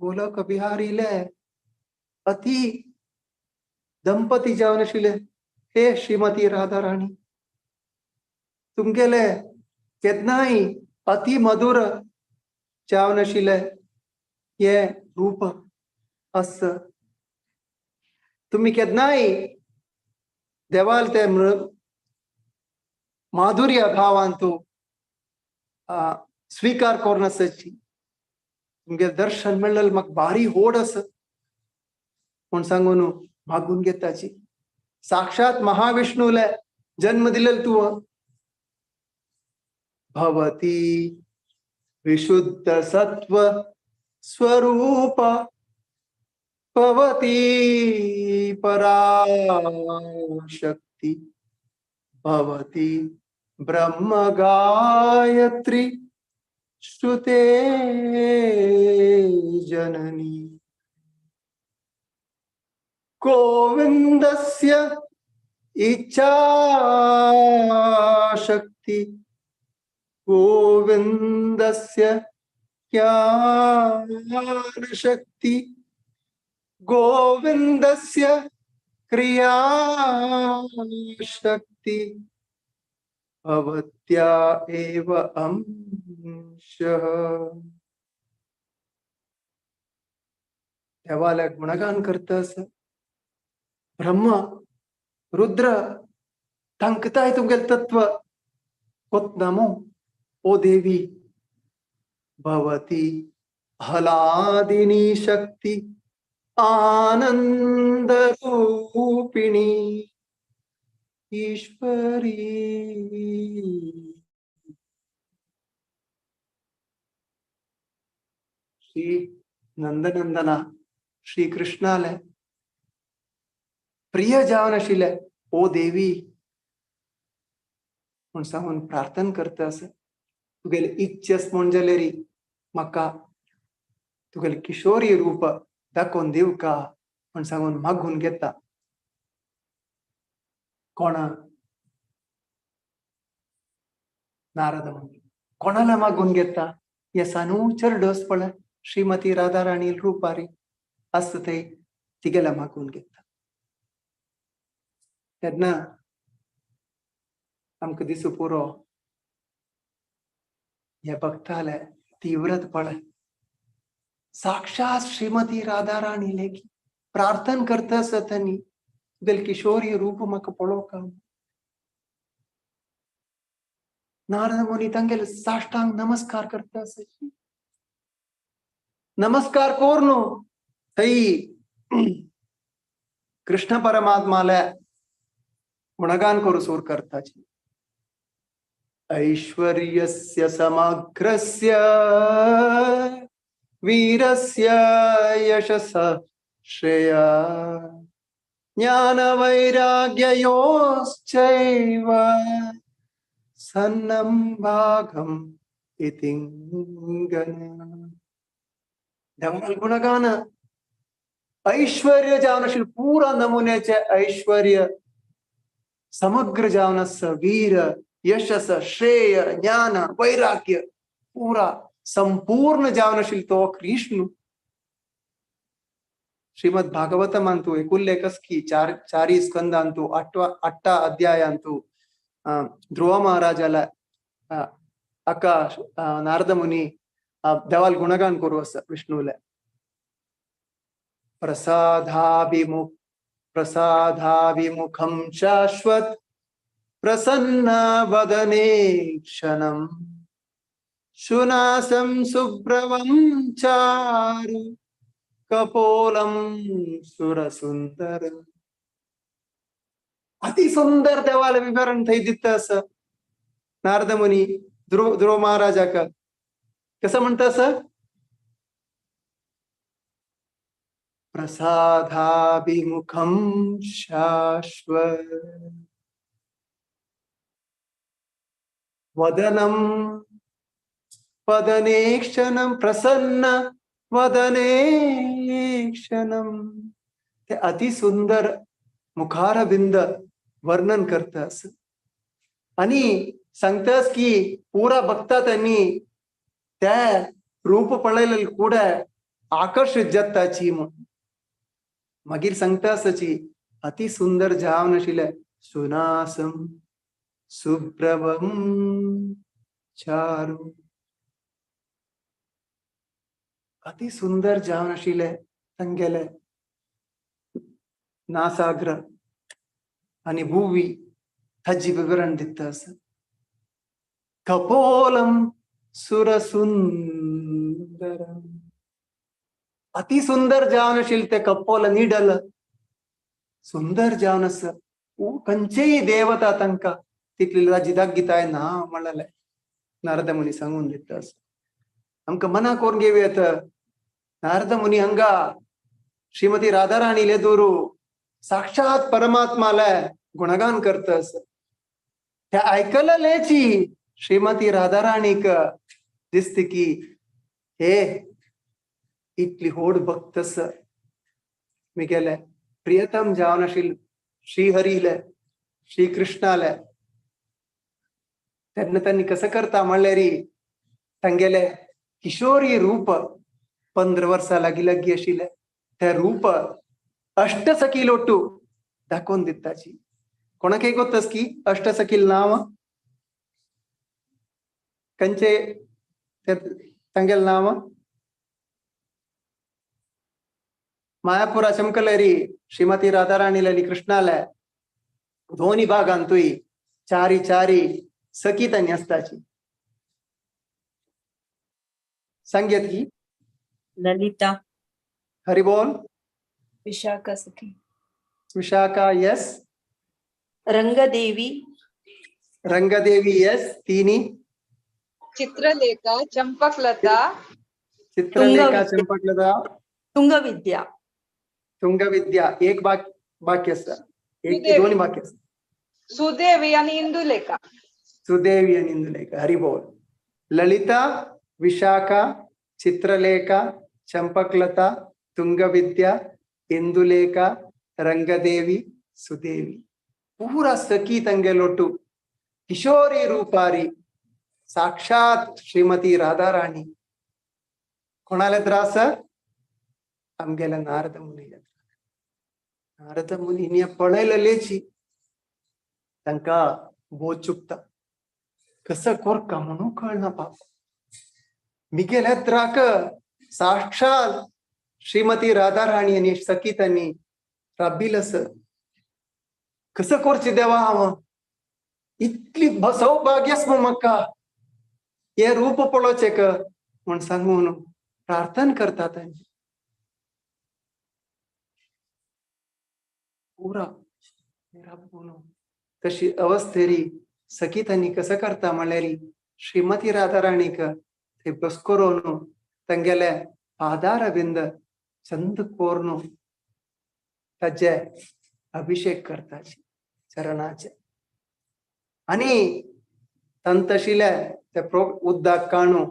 गोलोक बिहारीले अति दंपती जावन आशिल्ले हे श्रीमती राधाराणी तुमगेले केदनाय अति मधुर जावन आशिल्ले हे रूप अस तुम्ही केदनाय देवाल ते माधुर्य भावान तू स्वीकार करून आसाची तुमगे दर्शन मेळ्ळें म्हाका भारी होड आस म्हण सांगून मागून घेताची साक्षात महाविष्णूले जन्म दिलेल तू भवती विशुद्ध सत्व स्वरूप भवती पराशक्ती भवती ब्रह्म गायत्री श्रुते जननी गोविंदस्य इच्छा शक्ति गोविंदस्य ज्ञान शक्ति गोविंदस्य क्रिया शक्ति भवत्या एव अंशः देवाला गुणगान करतस ब्रह्म रुद्र तांकताय तुमगेल तत्व कोत नमो ओ देवी भवती हलादिनी शक्ति आनंद रूपिणी ईश्वरी श्री नंदनंदना श्री कृष्णाले प्रिय जावन आशिल्ले ओ देवी म्हण सांगून प्रार्थना करता आस तुगेले इच्छस म्हण जाल्यार म्हाका तुगेले किशोरी रूप दाखोवन दिव का म्हण सांगून मागून घेता कोणा नारद मुनी कोणाला मागून घेता हे सानूचर डस पळय श्रीमती राधाराणी रूपारी असत ते तिगेला मागून घेता तेन्ना आमकां दिसू पुरो हे भक्ताले तीव्रत पळय साक्षात श्रीमती राधाराणी लेगी प्रार्थना करता आसतना तुगेले किशोरी रूप म्हाका पळोवंक नारद मुनी तांगेले साष्टांग नमस्कार करता आसची नमस्कार कोरनु थई कृष्ण परमात्माले गुणगान करू सूर करताची ऐश्वर्यस्य समग्रस्य वीरस्य यशस श्रेया ज्ञानवैराग्ययोश्चैव सन्नं भागम् इतिंगन. देवाला गुणगान ऐश्वर्य जावनशील पूरा नमुन्याचे ऐश्वर्य समग्र जावनस वीर यशस श्रेय ज्ञान वैराग्य पूरा संपूर्ण जावनशील तो कृष्ण. श्रीमद भागवतमंतु एकुल्लेखस्की चारी स्कंदांतु अट्टा अध्यायांतु ध्रुव महाराजाला अक्का नारद मुनी देवाल गुणगान करू विष्णूला. प्रसादाभिमुखं शाश्वत प्रसन्न वदने क्षणं शुनासं शुभ्रवं चारु कपोलं सुरसुंदर. अति सुंदर देवाला विवरण थई दिता अस नारद मुनी ध्रुव महाराजा का कसं म्हणता सर. प्रसादाभिमुखं शाश्वत वदनं वदने क्षणं प्रसन्न वदने क्षणं. ते अति सुंदर मुखारबिंद वर्णन करतास आणि सांगतास की पुरा बघता त्यांनी त्या रूप पळलेलं ಕೂಡ आकर्षित जत्ताची. मागीर सांगतासची अति सुंदर जावनशिले सुनासम सुप्रभम चारु. अति सुंदर जावनशिले ತಂಗೆಲೆ नासाग्र आणि भूवी थज्जी विवरण दितास. कपोलम सुरसुंदर. अति सुंदर जावनशील ते कपोल नीडल सुंदर जावनस कंचेही देवता तंका तिथली जिदागीताय ना म्हणले नारद मुनी सांगून दितास. आमका मना कोण घेऊयात नारद मुनी हंगा श्रीमती राधाराणी लेदूरू साक्षात परमात्माला गुणगान करतस. त्या ऐकलेची श्रीमती राधाराणी क दिसते की हे इतली होड बघतस मी गेले प्रियतम जावनशील श्रीहरीले श्रीकृष्णाले. त्यांनी कसं करता म्हणले री ತಂಗೆಲೆ किशोरी रूप 15 वर्षा लगी अशिले त्या रूप अष्टसखी लोटू दाखवून दिताची. कोणाके गोतस की अष्टसखील नाव कंचे ತಂಗೆल नाव मायापुरा चमकलेरी श्रीमती राधाराणी लली कृष्णाला दोन्ही भागांतुई चारी चारी सखी त्यांनी असताची. संगीत की ललिता हरि बोल. विशाखा सखी विशाखा यस. रंगदेवी यस. तीनी चित्रलेखा चंपकलता चंपकलता तुंगविद्या एक वाक्य एक दोन्ही वाक्य सुदेवी आणि इंदुलेखा. सुदेवी आणि इंदुलेखा. हरि बोल. ललिता विशाखा चित्रलेखा चंपकलता तुंगविद्या इंदुलेखा रंगदेवी सुदेवी पूरा सखी तंगे लोटू किशोरी रूपारी साक्षात श्रीमती राधाराणी. कोणाला त्रास आमगेला नारद मुनी पळयलेची तांका बोध चुकता कसं कोरका म्हणून कळना पाप. मिगेल्या त्राक साक्षात श्रीमती राधाराणी आणि सखी त्यांनी राबिलस कसं कोरची देवा हाव इतली सौभाग्यस्म मक्का हे रूप पळोचे क म्हणून सांगून प्रार्थना करतात. पुरा तशी अवस्थेरी सखी त्यांनी कसं करता म्हणल्यारी श्रीमती राधाराणी क ते बसकोरोनु ತಂಗೆಲೆ ಆಧಾರವಿಂದ ಚಂದ ಕೋರ್ನು ತಜ್ಜೆ अभिषेक करताची चरणाचे आणि तंतशिले ते उद्दाक काणू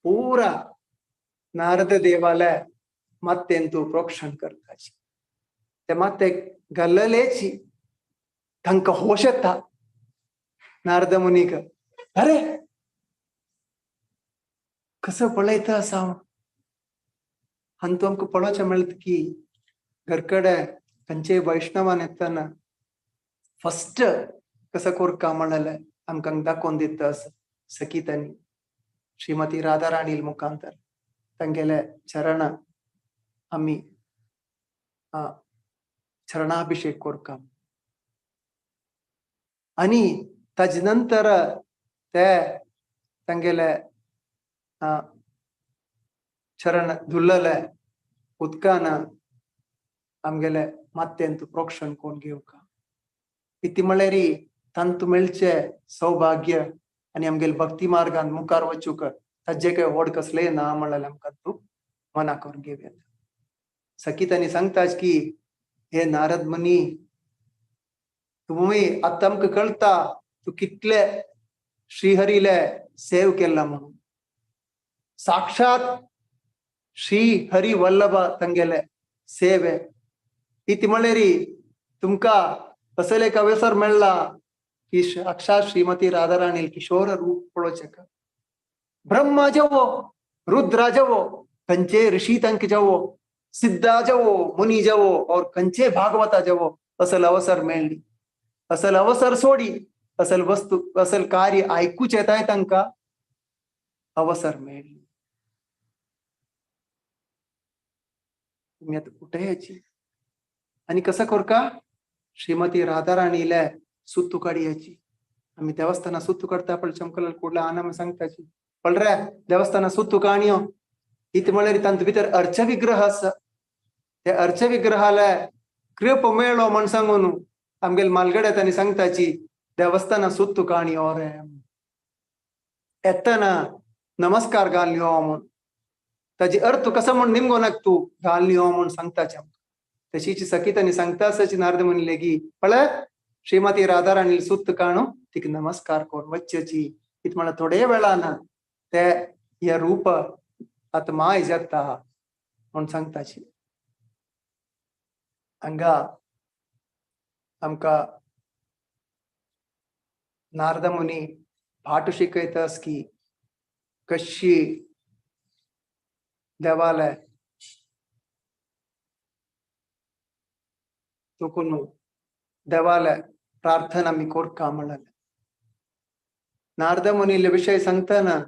पूरा नारद देवालय मत्तेंतु प्रोक्षण करताची ते मत्ते गल्ललेची तंक होशता नारद मुनीक अरे कसं पळयतं असावं आणि तो आमकां पळोवचें मेळटा की घरकडे खंयचेय वैष्णवान येतना फस्ट कसं कोरका म्हणलें आमकां दाखोवन दिता सखीतांनी श्रीमती राधाराणी मुखांतर तांगेले चरण आमी चरणाभिषेक कोरका आणि ताजे नंतर ते तांगेले चरण धुल्लले उदकान आमगेले मात्यंत प्रोक्षण कोण घेवका इति म्हळ्यार तंत मेळचे सौभाग्य आणि आमगेले भक्ती मार्गान मुखार वचूक ताजे काय व्हड कसलेय ना म्हळ्यार आमकां तूं मना करून घेवया सखीतांनी सांगताच की हे नारद मुनी तुम्ही आता आमकां कळटा तू कितले श्रीहरीले सेव केला म्हणून साक्षात श्री हरी वल्लभ तांगेले सेवे इति म्हळ्यार तुमकां असले एक अवसर मेळ्ळा की साक्षात श्रीमती राधाराणी किशोर रूप पळोवचें ब्रह्मा जवो रुद्रा जवो खंयचे ऋषी तंक जवो सिद्धा जवो मुनी जवो और खंयचे भागवता जवो असल अवसर मेळ्ळी असल अवसर सोडी असल वस्तू असल कार्य आयकूच येताय तांकां अवसर मेळ्ळी तुम्ही आता कुठे यायची आणि कसं कोरका श्रीमती राधाराणीले सुत्तू काढयाची आम्ही देवस्थाना सुत्तू काढता पण चमकल कुडला आना सांगताची पण रे देवस्थाना सुत्तू काणयो इथे म्हळ्यार तांत भितर अर्च विग्रह आसा ते अर्च विग्रहाला कृप मेळ्ळो म्हण सांगून आमगेल मालगड्या तांणी सांगताची देवस्थाना सुत्तू काणयो रे येतना नमस्कार घालयो म्हण ताजी अर्थ कसं म्हण निमगो नाक तू घालयो म्हण सांगताचे तशीची सखीतांनी सांगता आसाची नारद मुनी लेगी पळय श्रीमती राधाराणी सुत्त काणू तिक नमस्कार कोर वच्चेची इत म्हळ्यार थोडे वेळान ते हे रूप आत्मा इजता म्हण सांगताची हांगा आमकां नारद मुनी भाट शिकयतास की कशी देवालय तुकून देवालय प्रार्थना मी कोरका म्हणाले नारद मुनी विषय सांगताना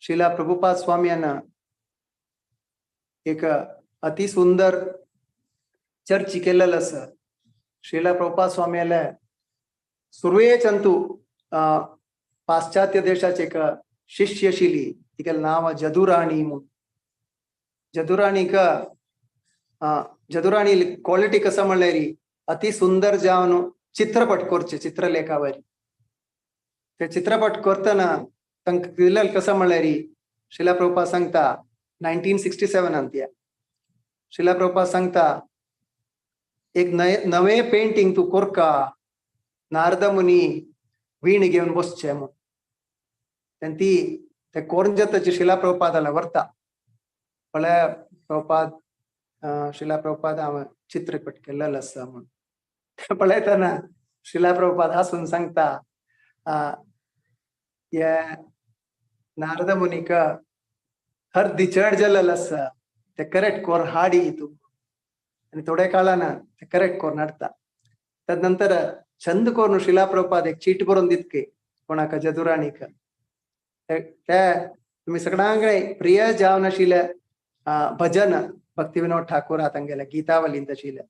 शिला प्रभुपाद स्वामीयांना एक अति सुंदर चर्च केलेलं आसा शिला प्रभुपाद स्वामीयाला सुरवेच अंतू पाश्चात्य देशाचे एक शिष्य आशिल्ली तिगे नाव जदुराणी म्हणून जदुराणी क्वालिटी कसं म्हणल्यार अति सुंदर जावन चित्रपट करचे चित्रलेखावर ते चित्रपट करतना तांकां दिलें कसं म्हणल्यार शिला प्रभुपाद सांगता 1967 अंत्या शिला प्रभुपाद सांगता एक नवे पेंटिंग तू कोरका नारद मुनी वीण घेवन बसचे म्हणून ती ते कोरंजताची शिला प्रभुपादाला व्हरता पळय प्रभुपाद शिला प्रभुपाद हांव चित्रपट केल्लो आसा म्हणून पळयतना शिला प्रभुपाद हांसून सांगता हे नारद मुनीक हर्दी चड जाल्लो आसा ते करेक्ट कोर हाडी तू आणि थोड्या काळान ते करेक्ट कोर हाडता तदनंतर छंद करून शिला प्रभुपाद एक चीट बरोवन दितके कोणाक जदुराणीक ते तुम्ही सगळ्यांकडे प्रिय जावन आशिल्ले भजन भक्तिविनोद ठाकूर तांगेले गीतावलींत आशिल्ले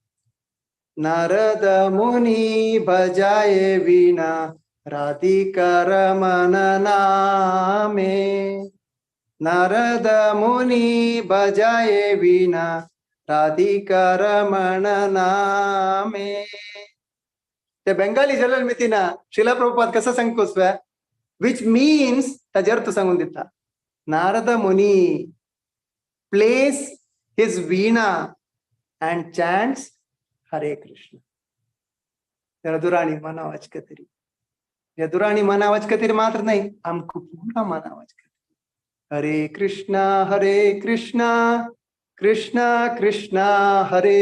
नारद मुनी भजाये वीणा राधिका रमण नामे नारद मुनी भजाये वीणा राधिका रमण नामे ते बेंगाली जल्ल मितीना शिला प्रभुपाद कसं सांगतोस विच मीन्स ताजे अर्थ सांगून दिता Narad Muni places his veena and chants Hare Krishna. Yadurani मनावच कतरी यदुराणी मनावच कतरी मात्र नहीं हमको पूरा मनावच कतरी हरे कृष्णा कृष्णा कृष्णा हरे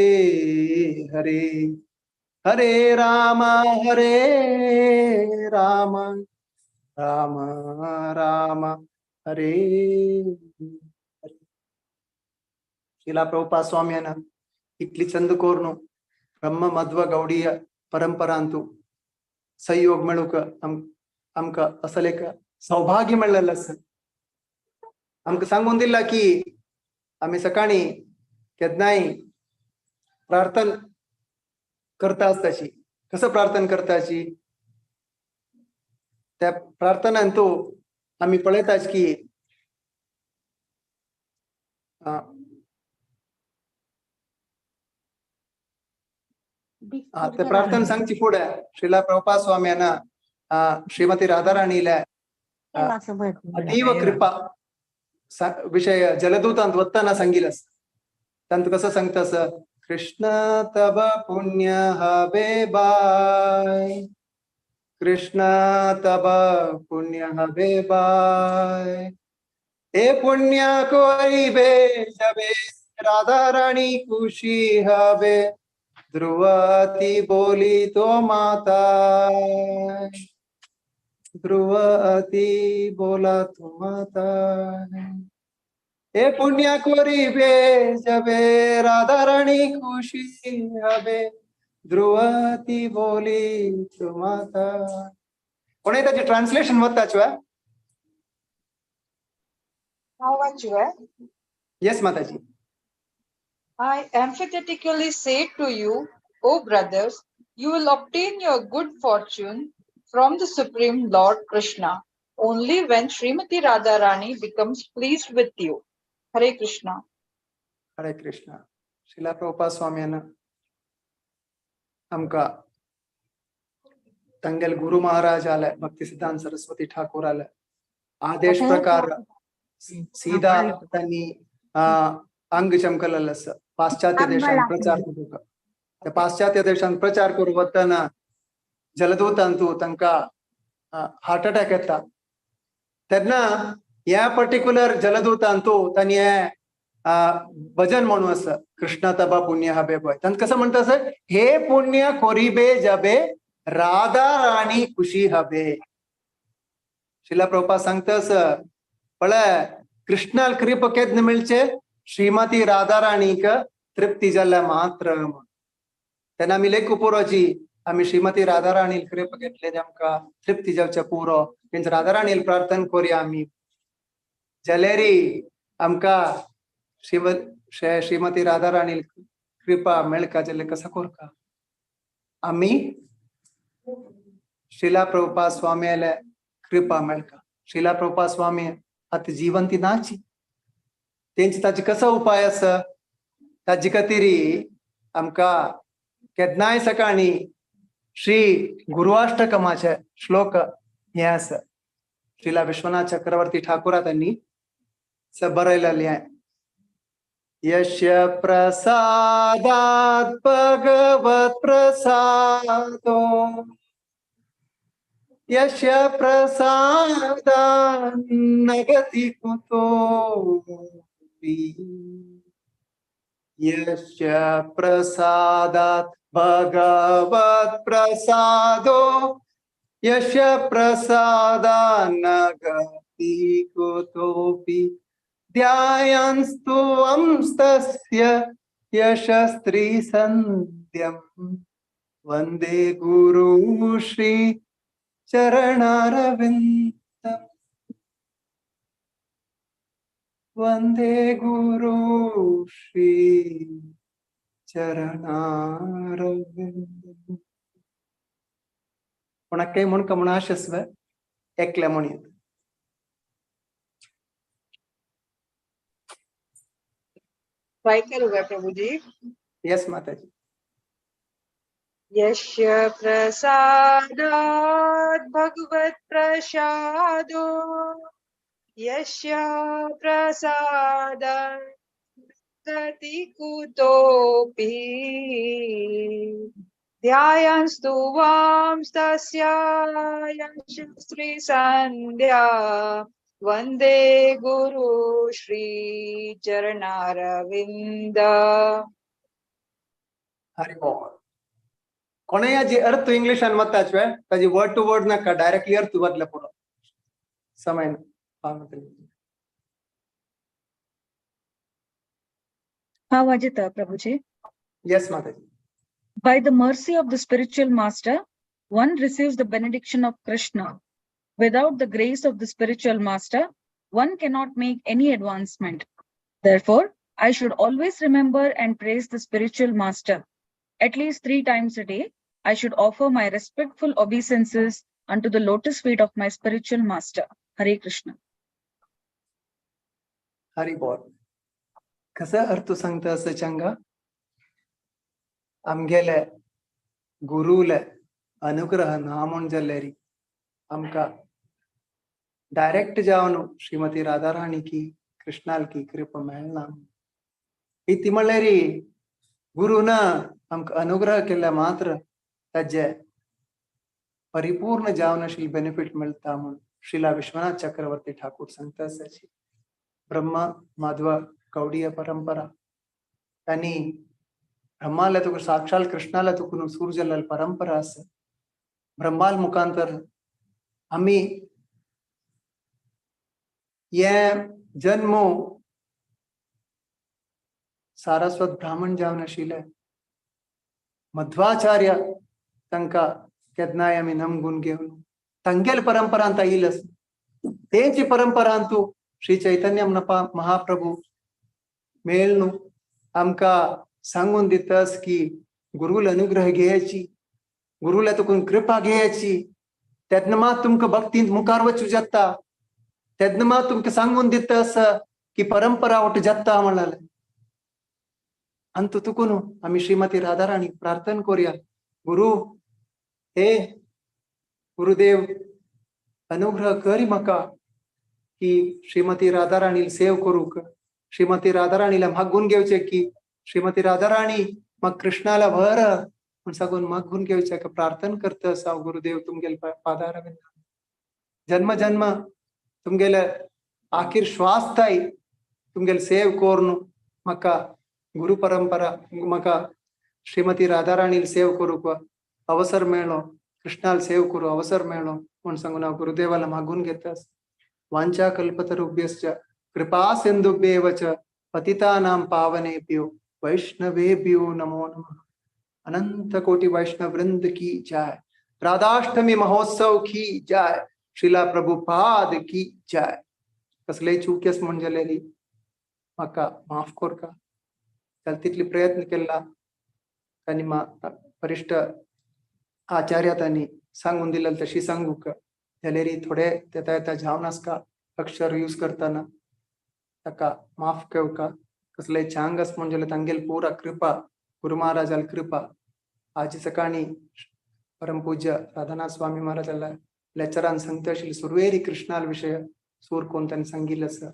हरे हरे राम राम राम हरे हरे. शिला प्रभुपाद स्वाम्यानं इतली चंदकोरनु ब्रह्म मध्व गौडीय परंपरांतू संयोग मिळूक आमका असं एक सौभाग्य मिळालेलं असं आमका सांगून दिला की आम्ही सकाळी केदनाय प्रार्थना करता असताची कसं प्रार्थना करताची त्या प्रार्थनांतू आम्ही पळयताच की ते प्रार्थना सांगची पुढे श्रीला प्रभुपाद स्वाम्यानं श्रीमती राधाराणीला अतीव कृपा विषय जलदूतांत वत्ताना सांगितलं त्यांत कसं सांगतास कृष्ण तब पुण्य हवे बाय कृष्ण तब पुण्य हवे बाय हे पुण्य कोरिबे जबे राधा रानी खुशी हवे ध्रुवती बोली तो माता ध्रुवती बोला तो माता हे पुण्य कोरिबे जबे राधा रानी खुशी हवे ध्रुवती बोली तो माता कोणी त्याचे translation वताच Yes, Mataji. I emphatically say to you, O brothers, you will obtain your good fortune from the Supreme Lord Krishna only when Srimati Radharani becomes pleased with you. Hare Krishna. Hare Krishna. Srila Prabhupada Swamiyana आमका तंगल गुरु महाराज आले भक्ति सिद्धांत सरस्वती ठाकुर आले आदेश प्रकार सीधा त्यांनी अंग चमकलेलं असं पाश्चात्य देशात प्रचार करू त्या पाश्चात्य देशात प्रचार करू वतना जलदूतांतू तांका हार्ट अटॅक येता त्यांना या पर्टिक्युलर जलदूतांतू त्यांनी भजन म्हणू असं कृष्ण तबा पुण्य हबे बय त्यांत कसं म्हणतं असं हे पुण्य कोरिबे जबे राधा राणी खुशी हबे शिला प्रभुपाद सांगतस पण कृष्णाल कृप केदन मिळचे श्रीमती राधा राणी तृप्ती जल्ला मात्र त्यांना आम्ही लेख पुरोची आम्ही श्रीमती राधा राणी कृप घेतले आमका तृप्ती जावच्या पुरो तेंच राधा राणी प्रार्थना करूया आम्ही जलेरी आमका श्रीमती राधा राणी कृपा मेळका जल्ले कसा कोरका आम्ही श्रीला प्रभुपाद स्वामीला कृपा मेळका श्रीला प्रभुपाद स्वामी आता जीवंती नाची तेंची ताची कसा उपाय आसा ताजी खातीर आमका केदनाय सकाळी श्री गुरुअष्टकमाचे श्लोक हे आसा श्रीला विश्वनाथ चक्रवर्ती ठाकुरा त्यांनी बरयलेले आहे यस्य प्रसादात् भगवत् प्रसादो यस्य प्रसादात् नगति कुतोऽपि यस्य प्रसादात् भगवत् प्रसादो यस्य प्रसादात् नगति कुतोऽपि ध्यायन्तु अंस्तस्य यशस्त्री संध्यं वंदे गुरु श्री चरणारविन्दं वंदे गुरु श्री चरणारविन्दं उनके मन का मुनाशस्व एकले मुनियत ट्राई करूंगा प्रभु जी. यस माता जी. यस्य प्रसादात् भगवत् प्रसादो यस्य प्रसादात् गति कुतोऽपि ध्यायन्तु वांस्तस्यायं श्री सन्ध्या वन्दे गुरु श्री चरणारविन्द हरि बोल ಕೊನೆಯ ಜಿ ಅರ್ಥ ಇಂಗ್ಲಿಷ್ ಅನ್ ಮತ್ತೆ ಹಚ್ವೆ ತಜಿ ವರ್ಡ್ ಟು ವರ್ಡ್ ನಕ ಡೈರೆಕ್ಟ್ಲಿ ಅರ್ಥ ಬದಲೆ ಪುರ ಸಮಯ How Ajita Prabhuji? Yes, Mataji. By the mercy of the spiritual master, one receives the benediction of Krishna. Without the grace of the spiritual master, one cannot make any advancement. Therefore, I should always remember and praise the spiritual master. At least 3 times a day, I should offer my respectful obeisances unto the lotus feet of my spiritual master. Hare Krishna. Hari Bol. कसा अर्थ सांगता असं चंगा आमगेले गुरुले अनुग्रह नामोन जल्लेरी आमका direct जावन श्रीमती राधाराणी की कृष्णाल की कृपा मेळना इति म्हणलेरी गुरुन आमका अनुग्रह केला मात्र ताजे परिपूर्ण जावनशील बेनिफिट मिळता म्हणून श्रीला विश्वनाथ चक्रवर्ती ठाकूर सांगता असाची ब्रह्मा माधव गौडीय परंपरा त्यांनी ब्रह्माला तो साक्षात कृष्णाला तो सूर्यलाल परंपरा असं ब्रह्माल मुखांतर आम्ही ये जन्मो सारस्वत ब्राह्मण जावनशील मध्वाचार्य तंका केदनाय आम्ही नम गुण घेऊन तंगेल परंपरा अंत येईलच त्यांची परंपरा अंतू श्री चैतन्य महाप्रभू मेळनु आमका सांगून दितास की गुरुला अनुग्रह घ्यायची गुरुला तुकून कृपा घ्यायची त्यातनं मा तुमका भक्ती मुखार वचू जाता त्यातनं मा तुमका सांगून दितास की परंपरा उठ जाता म्हणाले अंतु तुकून आम्ही श्रीमती राधाराणी प्रार्थना करूया गुरु हे गुरुदेव अनुग्रह करी मका की श्रीमती राधाराणी सेव करू श्रीमती राधाराणीला मागून घ्यायचे की श्रीमती राधाराणी मग कृष्णाला भर सगून मागून घ्यायचे का प्रार्थना करत असा गुरुदेव तुमगेल पादार जन्म जन्म तुमगेल आखिर श्वास थाई तुमगेल सेव कोरनु मका गुरु परंपरा मका श्रीमती राधाराणी सेव करू अवसर मेळो कृष्णाला सेव करू अवसर मेळो म्हणून सांगून गुरुदेवाला मागून घेतस वांछा कल्पतरुभ्यश्च कृपा सिंधुभ्येव च पतितानां पावनेभ्यो वैष्णवेभ्यो नमो नमः अनंत कोटि वैष्णव वृंद की जय राधाष्टमी महोत्सव की जय श्रीला प्रभुपाद की जय कसले चुक्यस म्हणजलेली मका माफ कोर का चलतितली प्रयत्न केला त्यांनी वरिष्ठ आचार्य त्यांनी सांगून दिलं तशी सांगू का जलेरी थोडे त्या जावनास का अक्षर यूज करताना तका माफ केव का कसले चांगस म्हणजे तंगेल पूरा कृपा गुरु महाराजाल कृपा आज सकाळी परमपूज्य राधानाथ स्वामी महाराजाला लेक्चरान सांगताशील सुरवेरी कृष्णाल विषय सूर कोणत्याने सांगितलं असं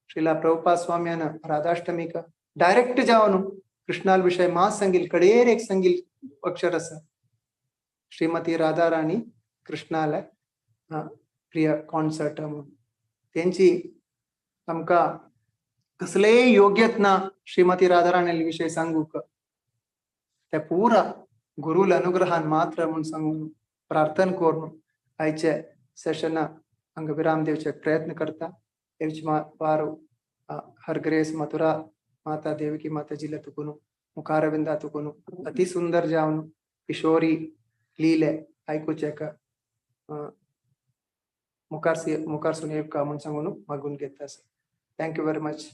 श्रीला प्रभुपाद स्वाम्यानं राधाष्टमी का डायरेक्ट जावनु कृष्णाल विषय मा सांगील कडेर एक सांगील अक्षर असं श्रीमती राधाराणी कृष्णाला प्रिय कॉन्सर्ट म्हणून त्यांची आमका कसले योग्यतना श्रीमती राधाराणी विषय सांगू का त्या पूरा गुरुल अनुग्रहान मात्र म्हणून सांगून प्रार्थना करून आयचे सेशन अंग विराम देवचे प्रयत्न करता वारू हरग्रेस मथुरा माता देवकी माताजीला तुकुनु मुखारविंदा तुकुनु अति सुंदर जावनु किशोरी लीले ऐकूचे का मुखार सुनेव का म्हणून सांगून मागून घेता थँक यू व्हेरी मच